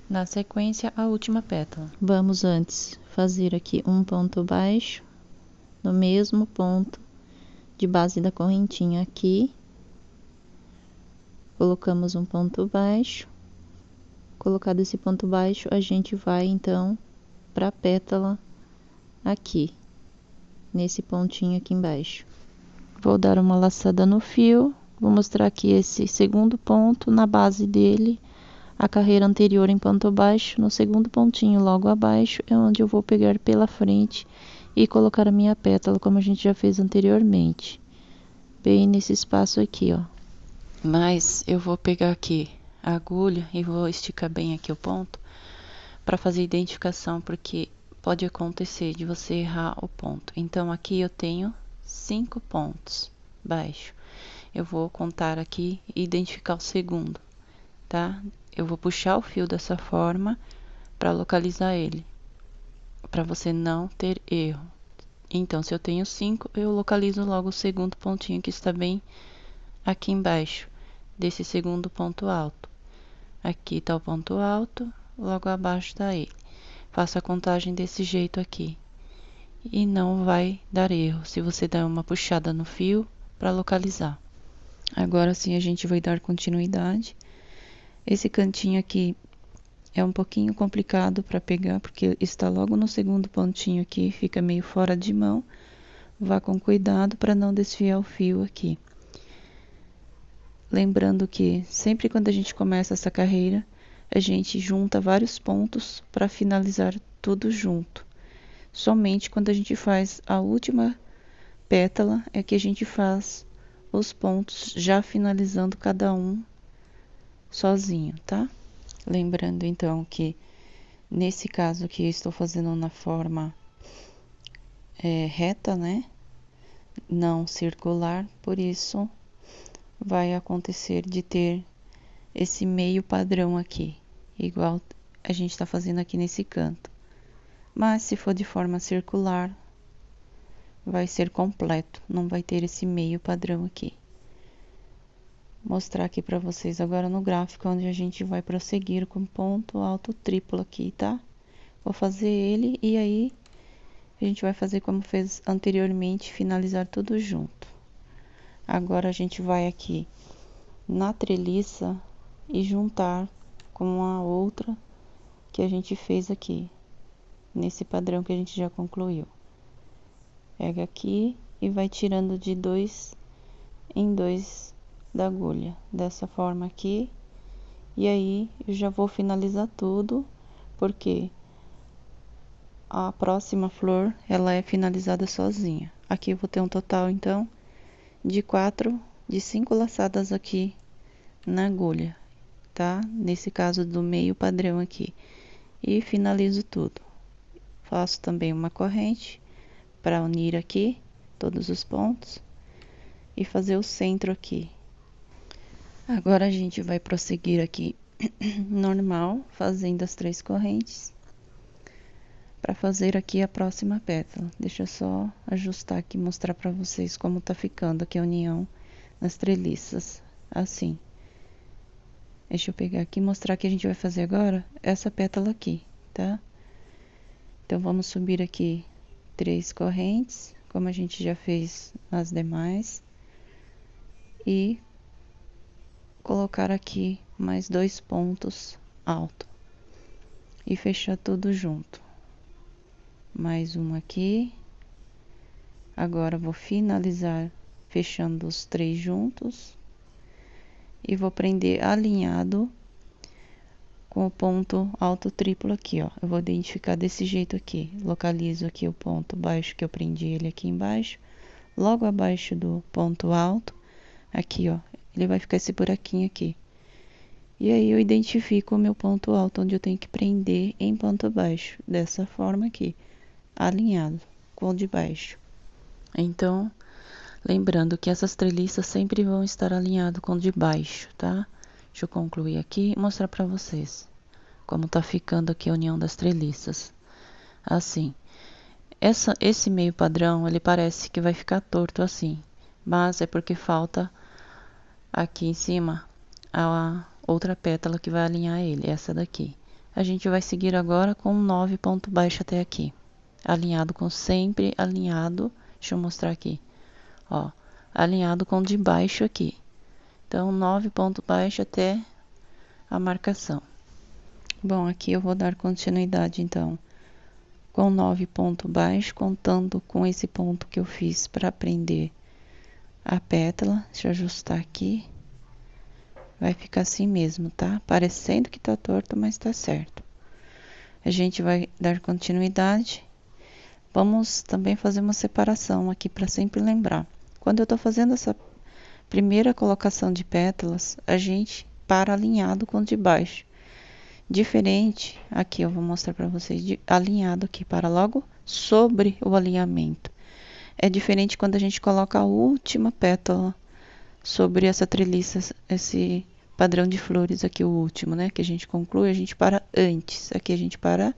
Na sequência, a última pétala. Vamos antes fazer aqui um ponto baixo no mesmo ponto de base da correntinha aqui. Colocamos um ponto baixo. Colocado esse ponto baixo, a gente vai então para a pétala aqui, nesse pontinho aqui embaixo. Vou dar uma laçada no fio, vou mostrar aqui esse segundo ponto, na base dele, a carreira anterior em ponto baixo, no segundo pontinho logo abaixo, é onde eu vou pegar pela frente e colocar a minha pétala, como a gente já fez anteriormente. Bem nesse espaço aqui, ó. Mas eu vou pegar aqui a agulha e vou esticar bem aqui o ponto para fazer identificação, porque pode acontecer de você errar o ponto. Então aqui eu tenho 5 pontos baixo. Eu vou contar aqui e identificar o segundo, tá? Eu vou puxar o fio dessa forma para localizar ele, para você não ter erro. Então, se eu tenho 5, eu localizo logo o segundo pontinho que está bem aqui embaixo desse segundo ponto alto. Aqui tá o ponto alto, logo abaixo tá ele. Faço a contagem desse jeito aqui e não vai dar erro se você der uma puxada no fio para localizar. Agora sim a gente vai dar continuidade. Esse cantinho aqui é um pouquinho complicado para pegar porque está logo no segundo pontinho aqui, fica meio fora de mão. Vá com cuidado para não desfiar o fio aqui. Lembrando que sempre quando a gente começa essa carreira, a gente junta vários pontos para finalizar tudo junto. Somente quando a gente faz a última pétala é que a gente faz os pontos já finalizando cada um sozinho, tá? Lembrando então que nesse caso aqui eu estou fazendo na forma reta, né? Não circular, por isso vai acontecer de ter esse meio padrão aqui, igual a gente está fazendo aqui nesse canto. Mas se for de forma circular, vai ser completo, não vai ter esse meio padrão aqui. Mostrar aqui para vocês agora no gráfico, onde a gente vai prosseguir com ponto alto triplo aqui, tá? Vou fazer ele e aí a gente vai fazer como fez anteriormente, finalizar tudo junto. Agora a gente vai aqui na treliça e juntar com a outra que a gente fez aqui, nesse padrão que a gente já concluiu. Pega aqui e vai tirando de 2 em 2 da agulha, dessa forma aqui. E aí eu já vou finalizar tudo, porque a próxima flor ela é finalizada sozinha. Aqui eu vou ter um total então de 5 laçadas aqui na agulha, tá? Nesse caso do meio padrão aqui. E finalizo tudo. Faço também uma corrente para unir aqui todos os pontos e fazer o centro aqui. Agora a gente vai prosseguir aqui normal, fazendo as 3 correntes para fazer aqui a próxima pétala. Deixa eu só ajustar aqui, mostrar para vocês como tá ficando aqui a união nas treliças, assim. Deixa eu pegar aqui e mostrar que a gente vai fazer agora essa pétala aqui, tá? Então, vamos subir aqui 3 correntes, como a gente já fez nas demais. E colocar aqui mais 2 pontos altos. E fechar tudo junto. Mais um aqui. Agora, vou finalizar fechando os 3 juntos. E vou prender alinhado com o ponto alto triplo aqui, ó. Eu vou identificar desse jeito aqui. Localizo aqui o ponto baixo que eu prendi ele aqui embaixo. Logo abaixo do ponto alto, aqui, ó. Ele vai ficar esse buraquinho aqui. E aí eu identifico o meu ponto alto, onde eu tenho que prender em ponto baixo. Dessa forma aqui, alinhado com o de baixo. Então, lembrando que essas treliças sempre vão estar alinhadas com o de baixo, tá? Deixa eu concluir aqui e mostrar para vocês como tá ficando aqui a união das treliças. Assim, esse meio padrão, ele parece que vai ficar torto assim, mas é porque falta aqui em cima a outra pétala que vai alinhar ele, essa daqui. A gente vai seguir agora com 9 ponto baixo até aqui, alinhado com sempre alinhado, deixa eu mostrar aqui, ó, alinhado com o de baixo aqui. Então, 9 ponto baixo até a marcação. Bom, aqui eu vou dar continuidade, então, com 9 ponto baixo, contando com esse ponto que eu fiz para prender a pétala. Deixa eu ajustar aqui. Vai ficar assim mesmo, tá? Parecendo que tá torto, mas tá certo. A gente vai dar continuidade. Vamos também fazer uma separação aqui para sempre lembrar. Quando eu tô fazendo essa primeira colocação de pétalas, a gente para alinhado com o de baixo. Diferente, aqui eu vou mostrar para vocês, alinhado aqui para logo sobre o alinhamento. É diferente quando a gente coloca a última pétala sobre essa treliça, esse padrão de flores aqui, o último, né? Que a gente conclui, a gente para antes. Aqui a gente para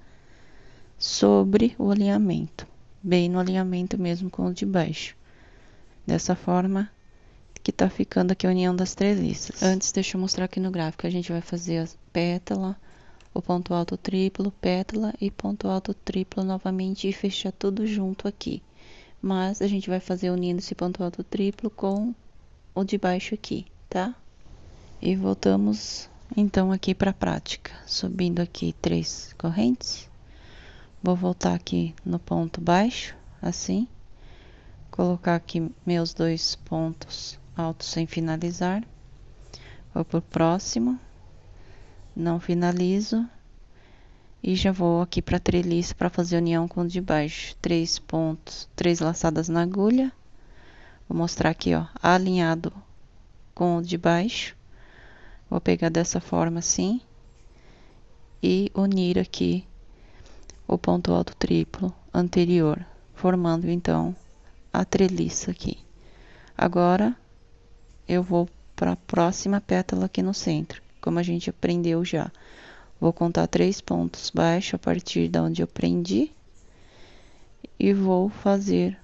sobre o alinhamento, bem no alinhamento mesmo com o de baixo. Dessa forma que tá ficando aqui a união das treliças. Antes, deixa eu mostrar aqui no gráfico, a gente vai fazer a pétala, o ponto alto triplo, pétala e ponto alto triplo novamente e fechar tudo junto aqui. Mas a gente vai fazer unindo esse ponto alto triplo com o de baixo aqui, tá? E voltamos então aqui para a prática, subindo aqui 3 correntes. Vou voltar aqui no ponto baixo, assim, colocar aqui meus 2 pontos altos sem finalizar. Vou pro próximo, não finalizo. E já vou aqui para treliça para fazer união com o de baixo. 3 pontos, 3 laçadas na agulha. Vou mostrar aqui, ó, alinhado com o de baixo. Vou pegar dessa forma assim e unir aqui o ponto alto triplo anterior, formando então a treliça aqui. Agora eu vou para a próxima pétala aqui no centro, como a gente aprendeu já. Vou contar 3 pontos baixos a partir da onde eu prendi e vou fazer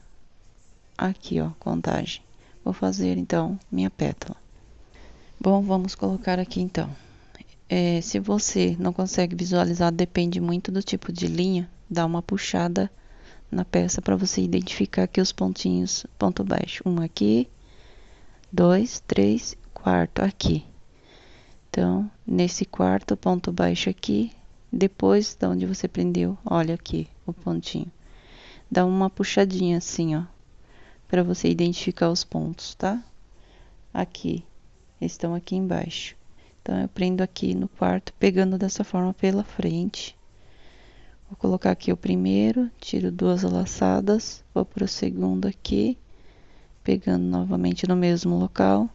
aqui, ó, contagem. Vou fazer então minha pétala. Bom, vamos colocar aqui então. Se você não consegue visualizar, depende muito do tipo de linha, dá uma puxada na peça para você identificar aqui os pontinhos, ponto baixo. Um aqui, 2, 3, quarto aqui. Então, nesse quarto ponto baixo aqui, depois de onde você prendeu, olha aqui o pontinho. Dá uma puxadinha assim, ó, para você identificar os pontos, tá? Aqui, estão aqui embaixo. Então, eu prendo aqui no quarto, pegando dessa forma pela frente. Vou colocar aqui o primeiro, tiro 2 laçadas, vou para o segundo aqui, pegando novamente no mesmo local.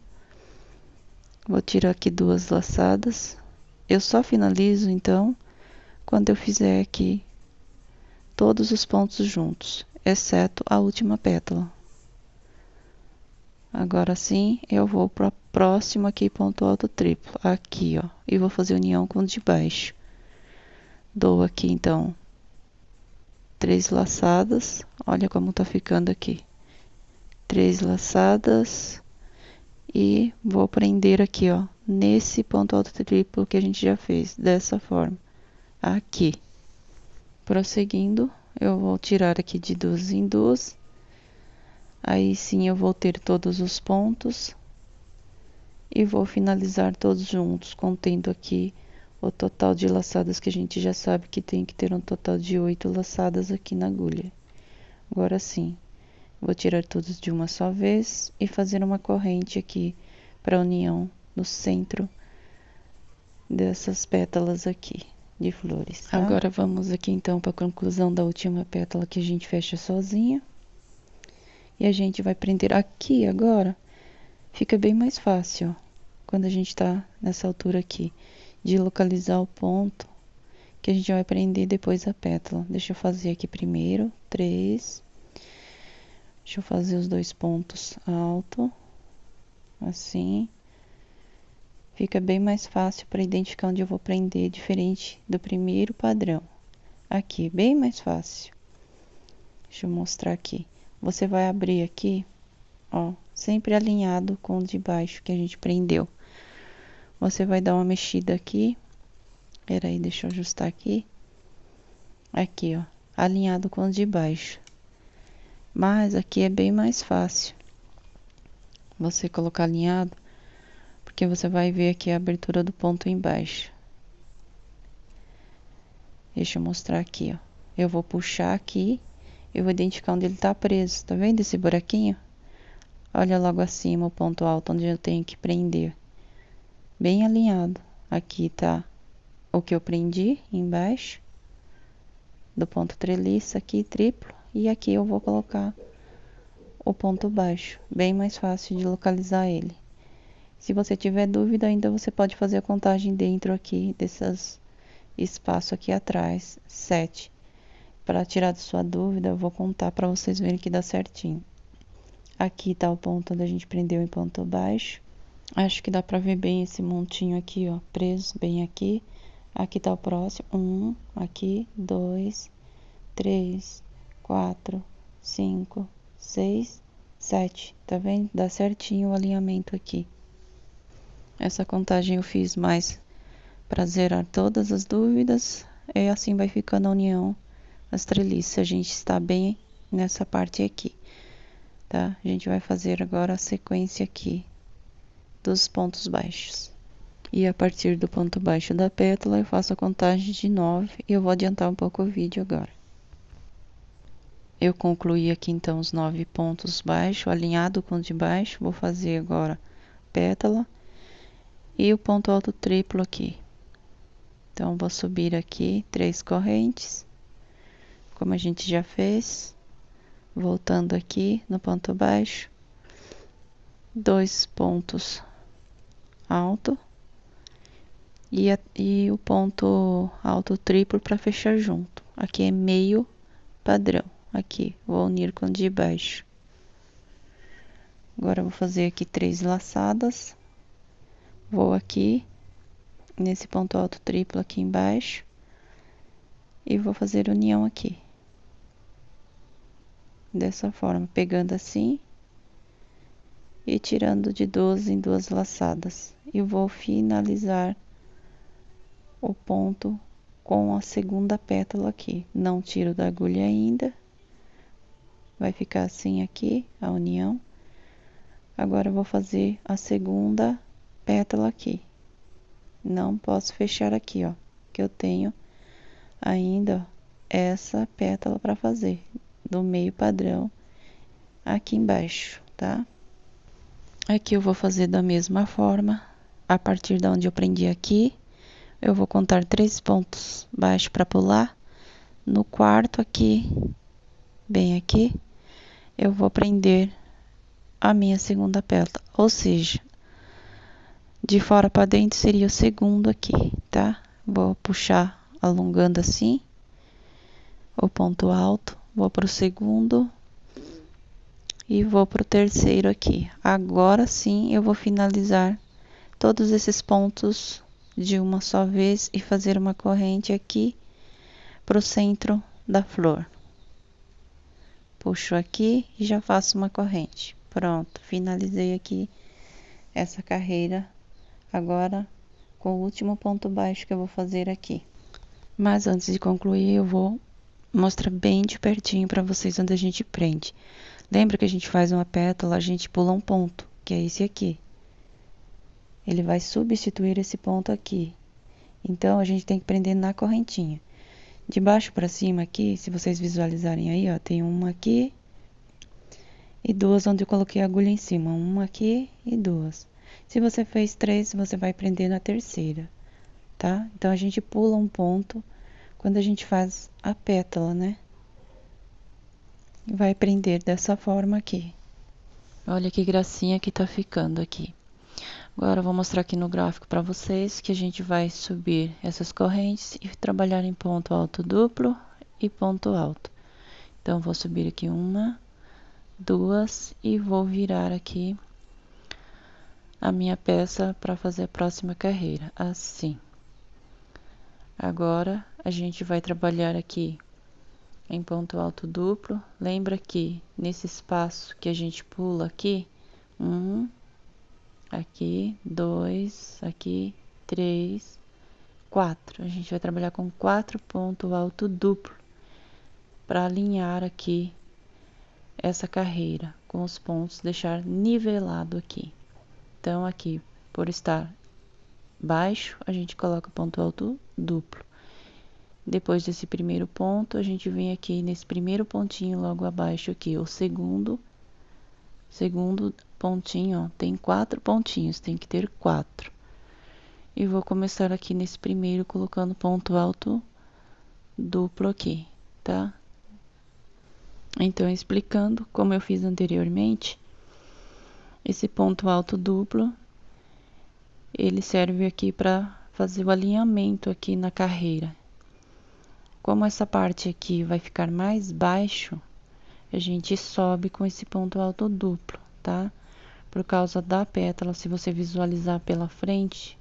Vou tirar aqui 2 laçadas. Eu só finalizo, então, quando eu fizer aqui todos os pontos juntos, exceto a última pétala. Agora sim, eu vou para o próximo aqui, ponto alto triplo, aqui, ó, e vou fazer união com o de baixo. Dou aqui, então, 3 laçadas, olha como tá ficando aqui. 3 laçadas e vou prender aqui, ó, nesse ponto alto triplo que a gente já fez, dessa forma, aqui. Prosseguindo, eu vou tirar aqui de 2 em 2. Aí sim eu vou ter todos os pontos e vou finalizar todos juntos, contendo aqui o total de laçadas que a gente já sabe que tem que ter um total de 8 laçadas aqui na agulha. Agora sim, vou tirar todos de uma só vez e fazer uma corrente aqui para a união no centro dessas pétalas aqui de flores, tá? Agora vamos aqui então para a conclusão da última pétala que a gente fecha sozinha. E a gente vai prender aqui agora, fica bem mais fácil, ó, quando a gente tá nessa altura aqui, de localizar o ponto que a gente vai prender depois a pétala. Deixa eu fazer aqui primeiro, 3. Deixa eu fazer os 2 pontos alto, assim. Fica bem mais fácil para identificar onde eu vou prender, diferente do primeiro padrão. Aqui, bem mais fácil. Deixa eu mostrar aqui. Você vai abrir aqui, ó, sempre alinhado com o de baixo que a gente prendeu. Você vai dar uma mexida aqui. Peraí, deixa eu ajustar aqui. Aqui, ó, alinhado com o de baixo. Mas aqui é bem mais fácil você colocar alinhado, porque você vai ver aqui a abertura do ponto embaixo. Deixa eu mostrar aqui, ó. Eu vou puxar aqui, eu vou identificar onde ele tá preso. Tá vendo esse buraquinho? Olha logo acima o ponto alto onde eu tenho que prender. Bem alinhado. Aqui tá o que eu prendi embaixo do ponto treliça aqui, triplo. E aqui eu vou colocar o ponto baixo. Bem mais fácil de localizar ele. Se você tiver dúvida ainda, você pode fazer a contagem dentro aqui desses espaços aqui atrás, 7. Para tirar da sua dúvida, eu vou contar para vocês verem que dá certinho. Aqui tá o ponto onde a gente prendeu em ponto baixo. Acho que dá para ver bem esse montinho aqui, ó, preso bem aqui. Aqui tá o próximo, 1, aqui, 2, 3, 4, 5, 6, 7. Tá vendo? Dá certinho o alinhamento aqui. Essa contagem eu fiz mais para zerar todas as dúvidas. E assim vai ficando a união das treliças. A gente está bem nessa parte aqui, tá? A gente vai fazer agora a sequência aqui dos pontos baixos. E a partir do ponto baixo da pétala eu faço a contagem de 9 e eu vou adiantar um pouco o vídeo agora. Eu concluí aqui então os 9 pontos baixos, alinhado com o de baixo. Vou fazer agora pétala e o ponto alto triplo aqui. Então, vou subir aqui 3 correntes, como a gente já fez, voltando aqui no ponto baixo, 2 pontos alto e o ponto alto triplo para fechar junto. Aqui é meio padrão, aqui, vou unir com o de baixo. Agora, vou fazer aqui 3 laçadas, vou aqui, nesse ponto alto triplo aqui embaixo, e vou fazer união aqui. Dessa forma, pegando assim e tirando de 2 em 2 laçadas. E vou finalizar o ponto com a segunda pétala aqui. Não tiro da agulha ainda. Vai ficar assim aqui, a união. Agora, eu vou fazer a segunda pétala aqui. Não posso fechar aqui, ó, que eu tenho ainda essa pétala para fazer do meio padrão aqui embaixo, tá? Aqui eu vou fazer da mesma forma, a partir de onde eu prendi aqui, eu vou contar 3 pontos baixos para pular. No quarto aqui, bem aqui, eu vou prender a minha segunda pétala, ou seja, de fora para dentro seria o segundo aqui, tá? Vou puxar alongando assim, o ponto alto, vou pro segundo e vou pro terceiro aqui. Agora sim eu vou finalizar todos esses pontos de uma só vez e fazer uma corrente aqui pro centro da flor. Puxo aqui e já faço uma corrente. Pronto, finalizei aqui essa carreira. Agora, com o último ponto baixo que eu vou fazer aqui. Mas antes de concluir, eu vou mostrar bem de pertinho para vocês onde a gente prende. Lembra que a gente faz uma pétala, a gente pula um ponto, que é esse aqui. Ele vai substituir esse ponto aqui. Então, a gente tem que prender na correntinha. De baixo para cima aqui, se vocês visualizarem aí, ó, tem uma aqui e 2 onde eu coloquei a agulha em cima. Uma aqui e 2. Se você fez 3, você vai prender na terceira, tá? Então, a gente pula um ponto quando a gente faz a pétala, né? Vai prender dessa forma aqui. Olha que gracinha que tá ficando aqui. Agora eu vou mostrar aqui no gráfico para vocês que a gente vai subir essas correntes e trabalhar em ponto alto duplo e ponto alto. Então, vou subir aqui 1, 2 e vou virar aqui a minha peça para fazer a próxima carreira, assim. Agora, a gente vai trabalhar aqui em ponto alto duplo. Lembra que nesse espaço que a gente pula aqui, 1, aqui, 2, aqui, 3, 4. A gente vai trabalhar com 4 pontos alto duplo para alinhar aqui essa carreira com os pontos, deixar nivelado aqui. Então, aqui, por estar baixo, a gente coloca ponto alto duplo. Depois desse primeiro ponto, a gente vem aqui nesse primeiro pontinho logo abaixo aqui, o segundo pontinho, ó, tem 4 pontinhos, tem que ter 4. E vou começar aqui nesse primeiro colocando ponto alto duplo aqui, tá? Então, explicando como eu fiz anteriormente, esse ponto alto duplo, ele serve aqui para fazer o alinhamento aqui na carreira. Como essa parte aqui vai ficar mais baixo, a gente sobe com esse ponto alto duplo, tá? Por causa da pétala, se você visualizar pela frente,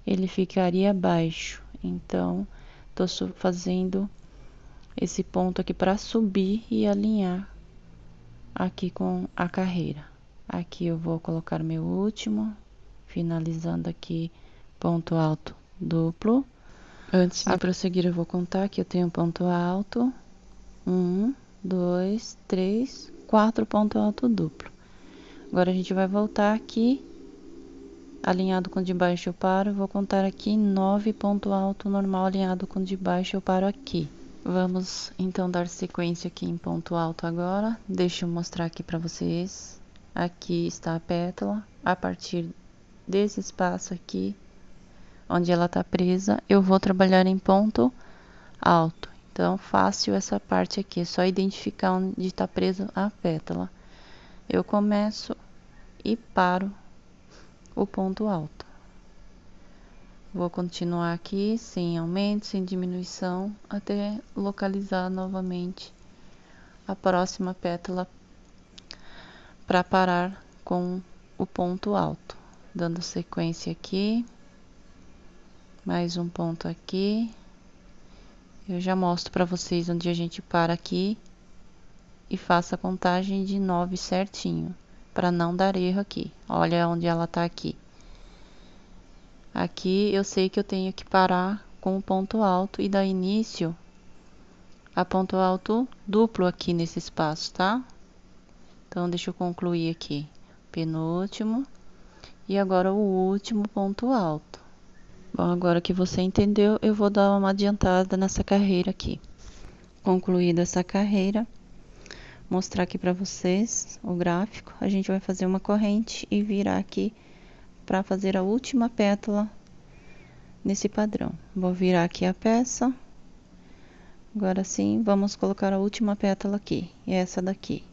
ele ficaria baixo. Então, tô fazendo esse ponto aqui para subir e alinhar aqui com a carreira. Aqui eu vou colocar meu último, finalizando aqui ponto alto duplo. Antes de prosseguir, eu vou contar que eu tenho ponto alto, 1, 2, 3, 4 ponto alto duplo. Agora a gente vai voltar aqui, alinhado com de baixo eu paro, vou contar aqui 9 ponto alto normal alinhado com de baixo eu paro aqui. Vamos então dar sequência aqui em ponto alto agora. Deixa eu mostrar aqui para vocês. Aqui está a pétala. A partir desse espaço aqui, onde ela tá presa, eu vou trabalhar em ponto alto. Então, fácil essa parte aqui, é só identificar onde está presa a pétala. Eu começo e paro o ponto alto. Vou continuar aqui, sem aumento, sem diminuição, até localizar novamente a próxima pétala para parar com o ponto alto. Dando sequência aqui, mais um ponto aqui. Eu já mostro para vocês onde a gente para aqui e faça a contagem de 9 certinho, para não dar erro aqui. Olha onde ela tá aqui. Aqui eu sei que eu tenho que parar com o ponto alto e dar início a ponto alto duplo aqui nesse espaço, tá? Então, deixa eu concluir aqui. Penúltimo. E agora o último ponto alto. Bom, agora que você entendeu, eu vou dar uma adiantada nessa carreira aqui. Concluída essa carreira, mostrar aqui para vocês o gráfico. A gente vai fazer uma corrente e virar aqui para fazer a última pétala nesse padrão. Vou virar aqui a peça. Agora sim, vamos colocar a última pétala aqui, e essa daqui,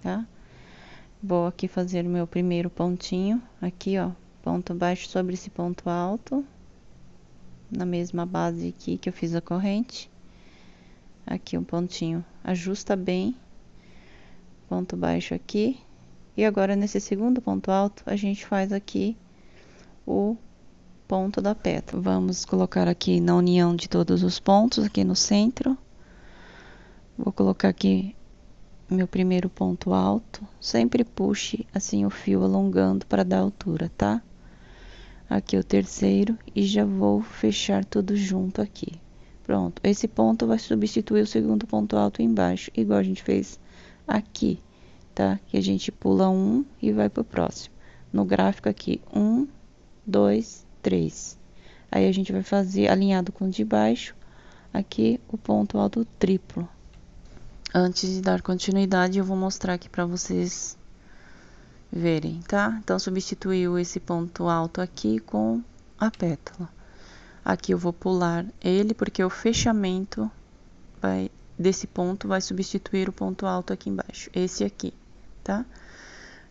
tá? Vou aqui fazer o meu primeiro pontinho, aqui ó, ponto baixo sobre esse ponto alto, na mesma base aqui que eu fiz a corrente. Aqui um pontinho, ajusta bem, ponto baixo aqui. E agora nesse segundo ponto alto, a gente faz aqui o ponto da pétala. Vamos colocar aqui na união de todos os pontos, aqui no centro. Vou colocar aqui meu primeiro ponto alto, sempre puxe assim o fio alongando para dar altura, tá? Aqui o terceiro e já vou fechar tudo junto aqui. Pronto, esse ponto vai substituir o segundo ponto alto embaixo, igual a gente fez aqui, tá? Que a gente pula um e vai pro próximo. No gráfico aqui, 1, 2, 3. Aí a gente vai fazer alinhado com o de baixo, aqui o ponto alto triplo. Antes de dar continuidade, eu vou mostrar aqui para vocês verem, tá? Então, substituiu esse ponto alto aqui com a pétala. Aqui eu vou pular ele, porque o fechamento desse ponto vai substituir o ponto alto aqui embaixo, esse aqui, tá?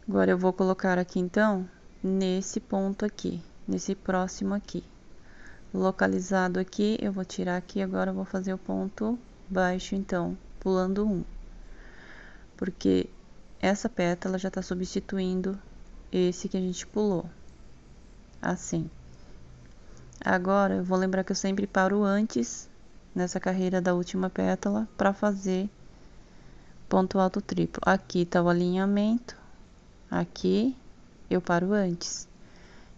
Agora, eu vou colocar aqui, então, nesse ponto aqui, nesse próximo aqui. Localizado aqui, eu vou tirar aqui, agora eu vou fazer o ponto baixo, então, pulando um, porque essa pétala já tá substituindo esse que a gente pulou, assim. Agora, eu vou lembrar que eu sempre paro antes, nessa carreira da última pétala, para fazer ponto alto triplo. Aqui tá o alinhamento, aqui eu paro antes.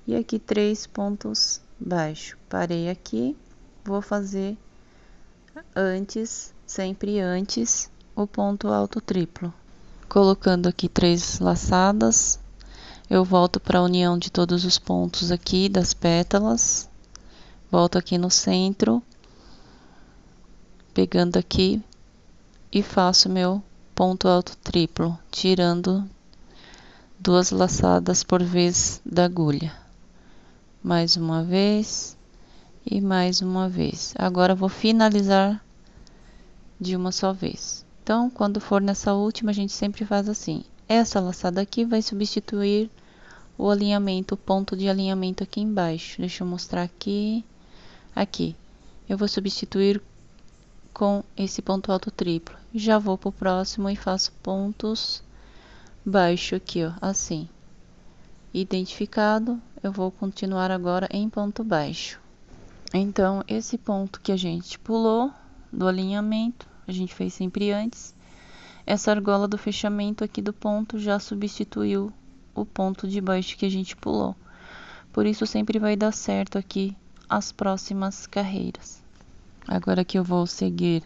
E aqui 3 pontos baixos. Parei aqui, vou fazer antes, sempre antes, o ponto alto triplo. Colocando aqui 3 laçadas, eu volto para a união de todos os pontos aqui das pétalas. Volto aqui no centro, pegando aqui e faço meu ponto alto triplo, tirando 2 laçadas por vez da agulha. Mais uma vez e mais uma vez. Agora vou finalizar de uma só vez. Então, quando for nessa última, a gente sempre faz assim. Essa laçada aqui vai substituir o alinhamento, o ponto de alinhamento aqui embaixo. Deixa eu mostrar aqui. Aqui, eu vou substituir com esse ponto alto triplo. Já vou pro próximo e faço pontos baixo aqui, ó, assim. Identificado, eu vou continuar agora em ponto baixo. Então, esse ponto que a gente pulou do alinhamento, a gente fez sempre antes. Essa argola do fechamento aqui do ponto já substituiu o ponto de baixo que a gente pulou. Por isso, sempre vai dar certo aqui as próximas carreiras. Agora que eu vou seguir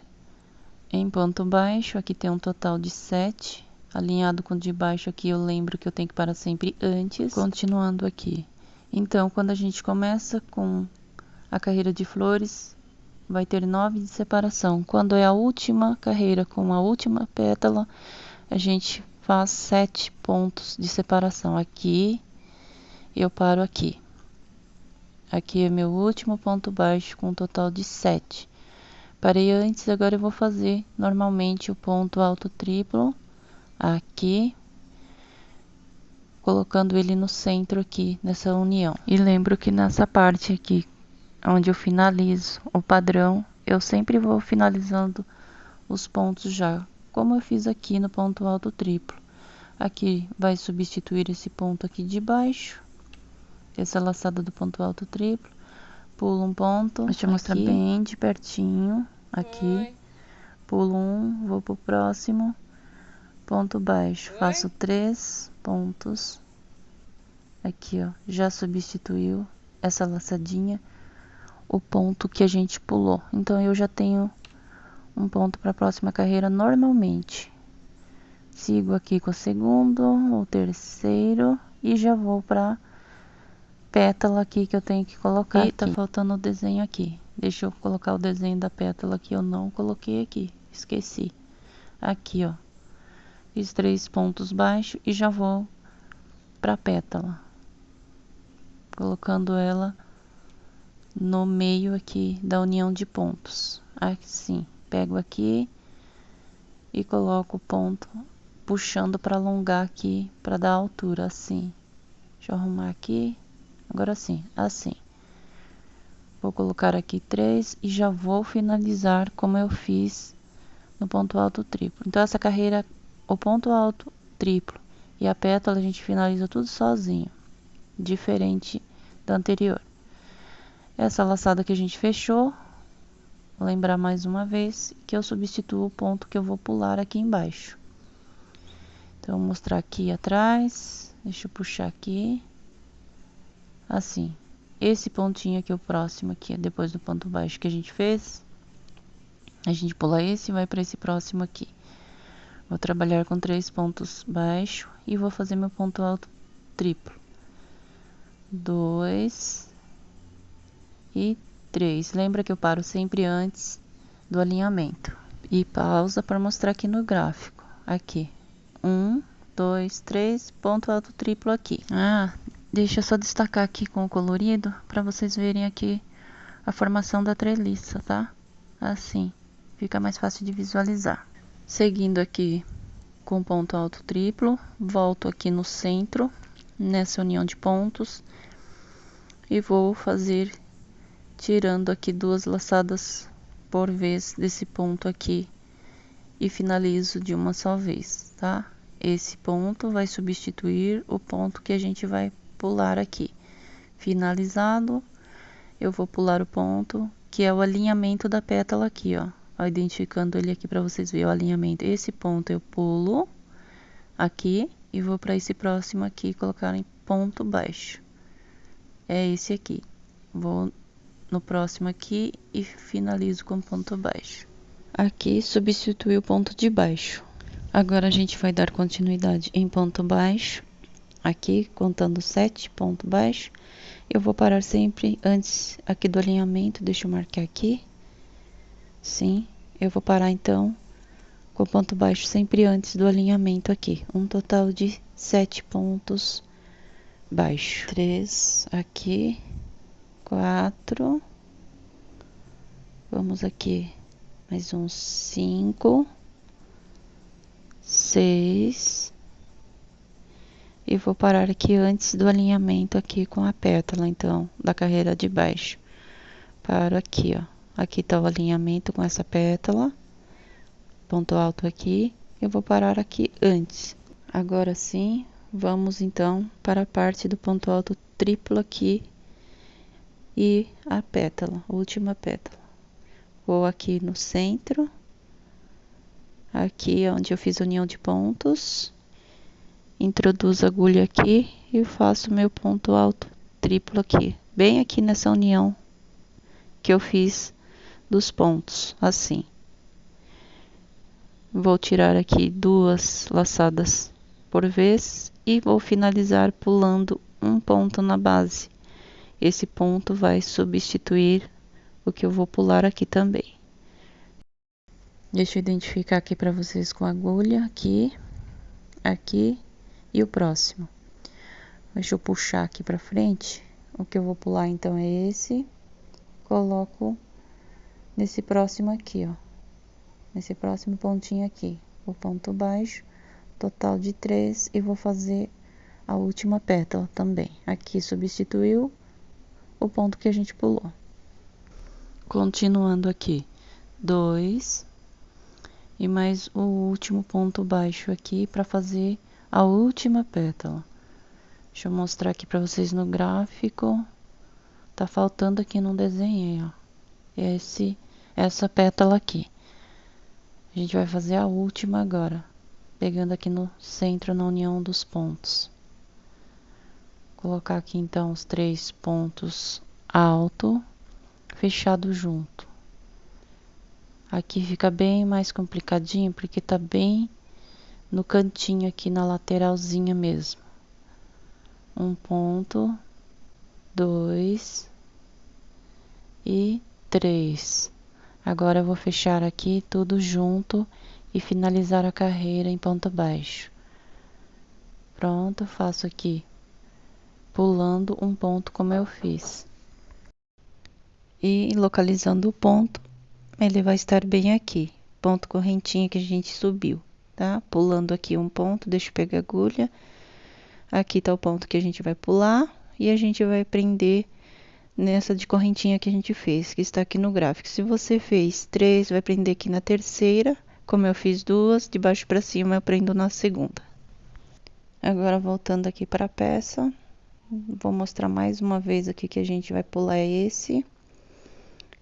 em ponto baixo, aqui tem um total de 7. Alinhado com o de baixo aqui, eu lembro que eu tenho que parar sempre antes. Continuando aqui. Então, quando a gente começa com a carreira de flores, vai ter 9 de separação. Quando é a última carreira com a última pétala, a gente faz 7 pontos de separação. Aqui, eu paro aqui. Aqui é meu último ponto baixo com um total de 7. Parei antes, agora eu vou fazer normalmente o ponto alto triplo aqui, colocando ele no centro aqui, nessa união. E lembro que nessa parte aqui, onde eu finalizo o padrão, eu sempre vou finalizando os pontos já, como eu fiz aqui no ponto alto triplo. Aqui vai substituir esse ponto aqui de baixo, essa laçada do ponto alto triplo. Pulo um ponto, deixa eu mostrar bem de pertinho, aqui. Pulo um, vou pro próximo, ponto baixo, faço 3 pontos. Aqui, ó, já substituiu essa laçadinha, o ponto que a gente pulou. Então, eu já tenho um ponto para a próxima carreira normalmente. Sigo aqui com o segundo, o terceiro e já vou para pétala aqui que eu tenho que colocar. E tá faltando o desenho aqui. Deixa eu colocar o desenho da pétala que eu não coloquei aqui, esqueci. Aqui, ó, fiz 3 pontos baixos e já vou para pétala, colocando ela no meio aqui da união de pontos. Assim, pego aqui e coloco o ponto, puxando para alongar aqui, para dar altura, assim. Deixa eu arrumar aqui, agora sim, assim. Vou colocar aqui 3 e já vou finalizar como eu fiz no ponto alto triplo. Então, essa carreira, o ponto alto triplo e a pétala, a gente finaliza tudo sozinho, diferente da anterior. Essa laçada que a gente fechou, vou lembrar mais uma vez que eu substituo o ponto que eu vou pular aqui embaixo. Então, vou mostrar aqui atrás, deixa eu puxar aqui, assim. Esse pontinho aqui, o próximo aqui, depois do ponto baixo que a gente fez, a gente pula esse e vai para esse próximo aqui. Vou trabalhar com 3 pontos baixos e vou fazer meu ponto alto triplo. 2 e 3. Lembra que eu paro sempre antes do alinhamento. E pausa para mostrar aqui no gráfico. Aqui. 1, 2, 3, ponto alto triplo aqui. Deixa eu só destacar aqui com o colorido para vocês verem aqui a formação da treliça, tá? Assim, fica mais fácil de visualizar. Seguindo aqui com ponto alto triplo, volto aqui no centro, nessa união de pontos, e vou fazer tirando aqui 2 laçadas por vez desse ponto aqui e finalizo de uma só vez, tá? Esse ponto vai substituir o ponto que a gente vai pular aqui. Finalizado, eu vou pular o ponto que é o alinhamento da pétala aqui, ó. Identificando ele aqui para vocês verem o alinhamento. Esse ponto eu pulo aqui e vou para esse próximo aqui colocar em ponto baixo. É esse aqui. Vou no próximo aqui e finalizo com ponto baixo. Aqui substitui o ponto de baixo. Agora a gente vai dar continuidade em ponto baixo. Aqui, contando 7 ponto baixo. Eu vou parar sempre antes aqui do alinhamento. Deixa eu marcar aqui. Sim, eu vou parar então com ponto baixo sempre antes do alinhamento aqui. Um total de 7 pontos baixo. 3 aqui. 4. Vamos aqui. Mais uns 5. 6. E vou parar aqui antes do alinhamento aqui com a pétala, então, da carreira de baixo. Paro aqui, ó. Aqui tá o alinhamento com essa pétala. Ponto alto aqui. Eu vou parar aqui antes. Agora sim, vamos então para a parte do ponto alto triplo aqui. E a pétala, a última pétala. Vou aqui no centro. Aqui onde eu fiz a união de pontos. Introduzo a agulha aqui e faço meu ponto alto triplo aqui, bem aqui nessa união que eu fiz dos pontos, assim. Vou tirar aqui 2 laçadas por vez e vou finalizar pulando um ponto na base. Esse ponto vai substituir o que eu vou pular aqui também. Deixa eu identificar aqui para vocês com a agulha, aqui, aqui. E o próximo, deixa eu puxar aqui pra frente O que eu vou pular então é esse. Coloco nesse próximo aqui, ó. Nesse próximo pontinho aqui. O ponto baixo, total de 3, e vou fazer a última pétala também. Aqui substituiu o ponto que a gente pulou. Continuando aqui, 2 e mais o último ponto baixo aqui para fazer a última pétala. Deixa eu mostrar aqui para vocês no gráfico. Tá faltando aqui no desenho, ó. Essa pétala aqui. A gente vai fazer a última agora, pegando aqui no centro, na união dos pontos. Colocar aqui então os 3 pontos alto, fechado junto. Aqui fica bem mais complicadinho, porque tá bem no cantinho aqui, na lateralzinha mesmo. Um ponto, 2 e 3. Agora eu vou fechar aqui tudo junto e finalizar a carreira em ponto baixo. Pronto, faço aqui pulando um ponto como eu fiz. E localizando o ponto, ele vai estar bem aqui, ponto correntinha que a gente subiu, tá? Pulando aqui um ponto, deixa eu pegar a agulha. Aqui tá o ponto que a gente vai pular e a gente vai prender nessa de correntinha que a gente fez, que está aqui no gráfico. Se você fez 3, vai prender aqui na terceira, como eu fiz 2, de baixo para cima eu prendo na segunda. Agora voltando aqui para a peça, vou mostrar mais uma vez aqui que a gente vai pular esse.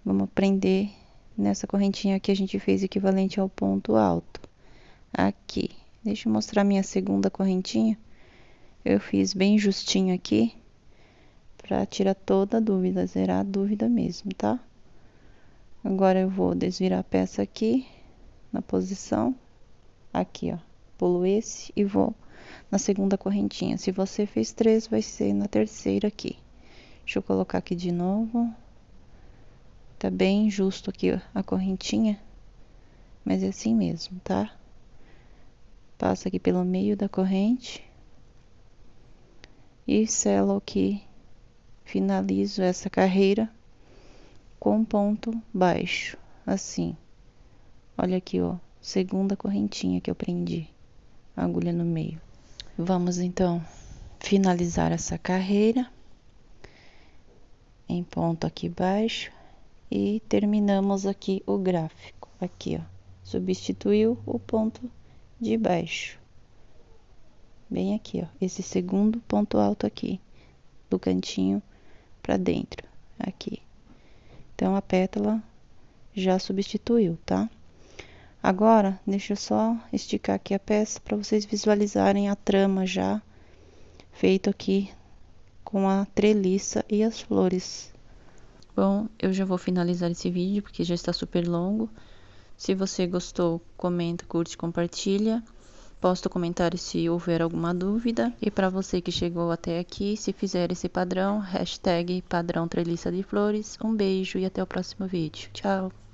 Vamos prender nessa correntinha que a gente fez equivalente ao ponto alto. Aqui, deixa eu mostrar minha segunda correntinha. Eu fiz bem justinho aqui, para tirar toda a dúvida, zerar a dúvida mesmo, tá? Agora eu vou desvirar a peça aqui, na posição, aqui, ó. Pulo esse e vou na segunda correntinha. Se você fez 3, vai ser na terceira aqui. Deixa eu colocar aqui de novo. Tá bem justo aqui, ó, a correntinha, mas é assim mesmo, tá? Passa aqui pelo meio da corrente e selo aqui, finalizo essa carreira com ponto baixo, assim. Olha aqui, ó, segunda correntinha que eu prendi a agulha no meio. Vamos então finalizar essa carreira em ponto aqui baixo e terminamos aqui o gráfico. Aqui, ó, substituiu o ponto de baixo, bem aqui, ó, esse segundo ponto alto aqui, do cantinho para dentro, aqui. Então, a pétala já substituiu, tá? Agora, deixa eu só esticar aqui a peça para vocês visualizarem a trama já feito aqui com a treliça e as flores. Bom, eu já vou finalizar esse vídeo porque já está super longo. Se você gostou, comenta, curte, compartilha. Posta comentário se houver alguma dúvida. E para você que chegou até aqui, se fizer esse padrão, hashtag padrão treliça de flores. Um beijo e até o próximo vídeo. Tchau!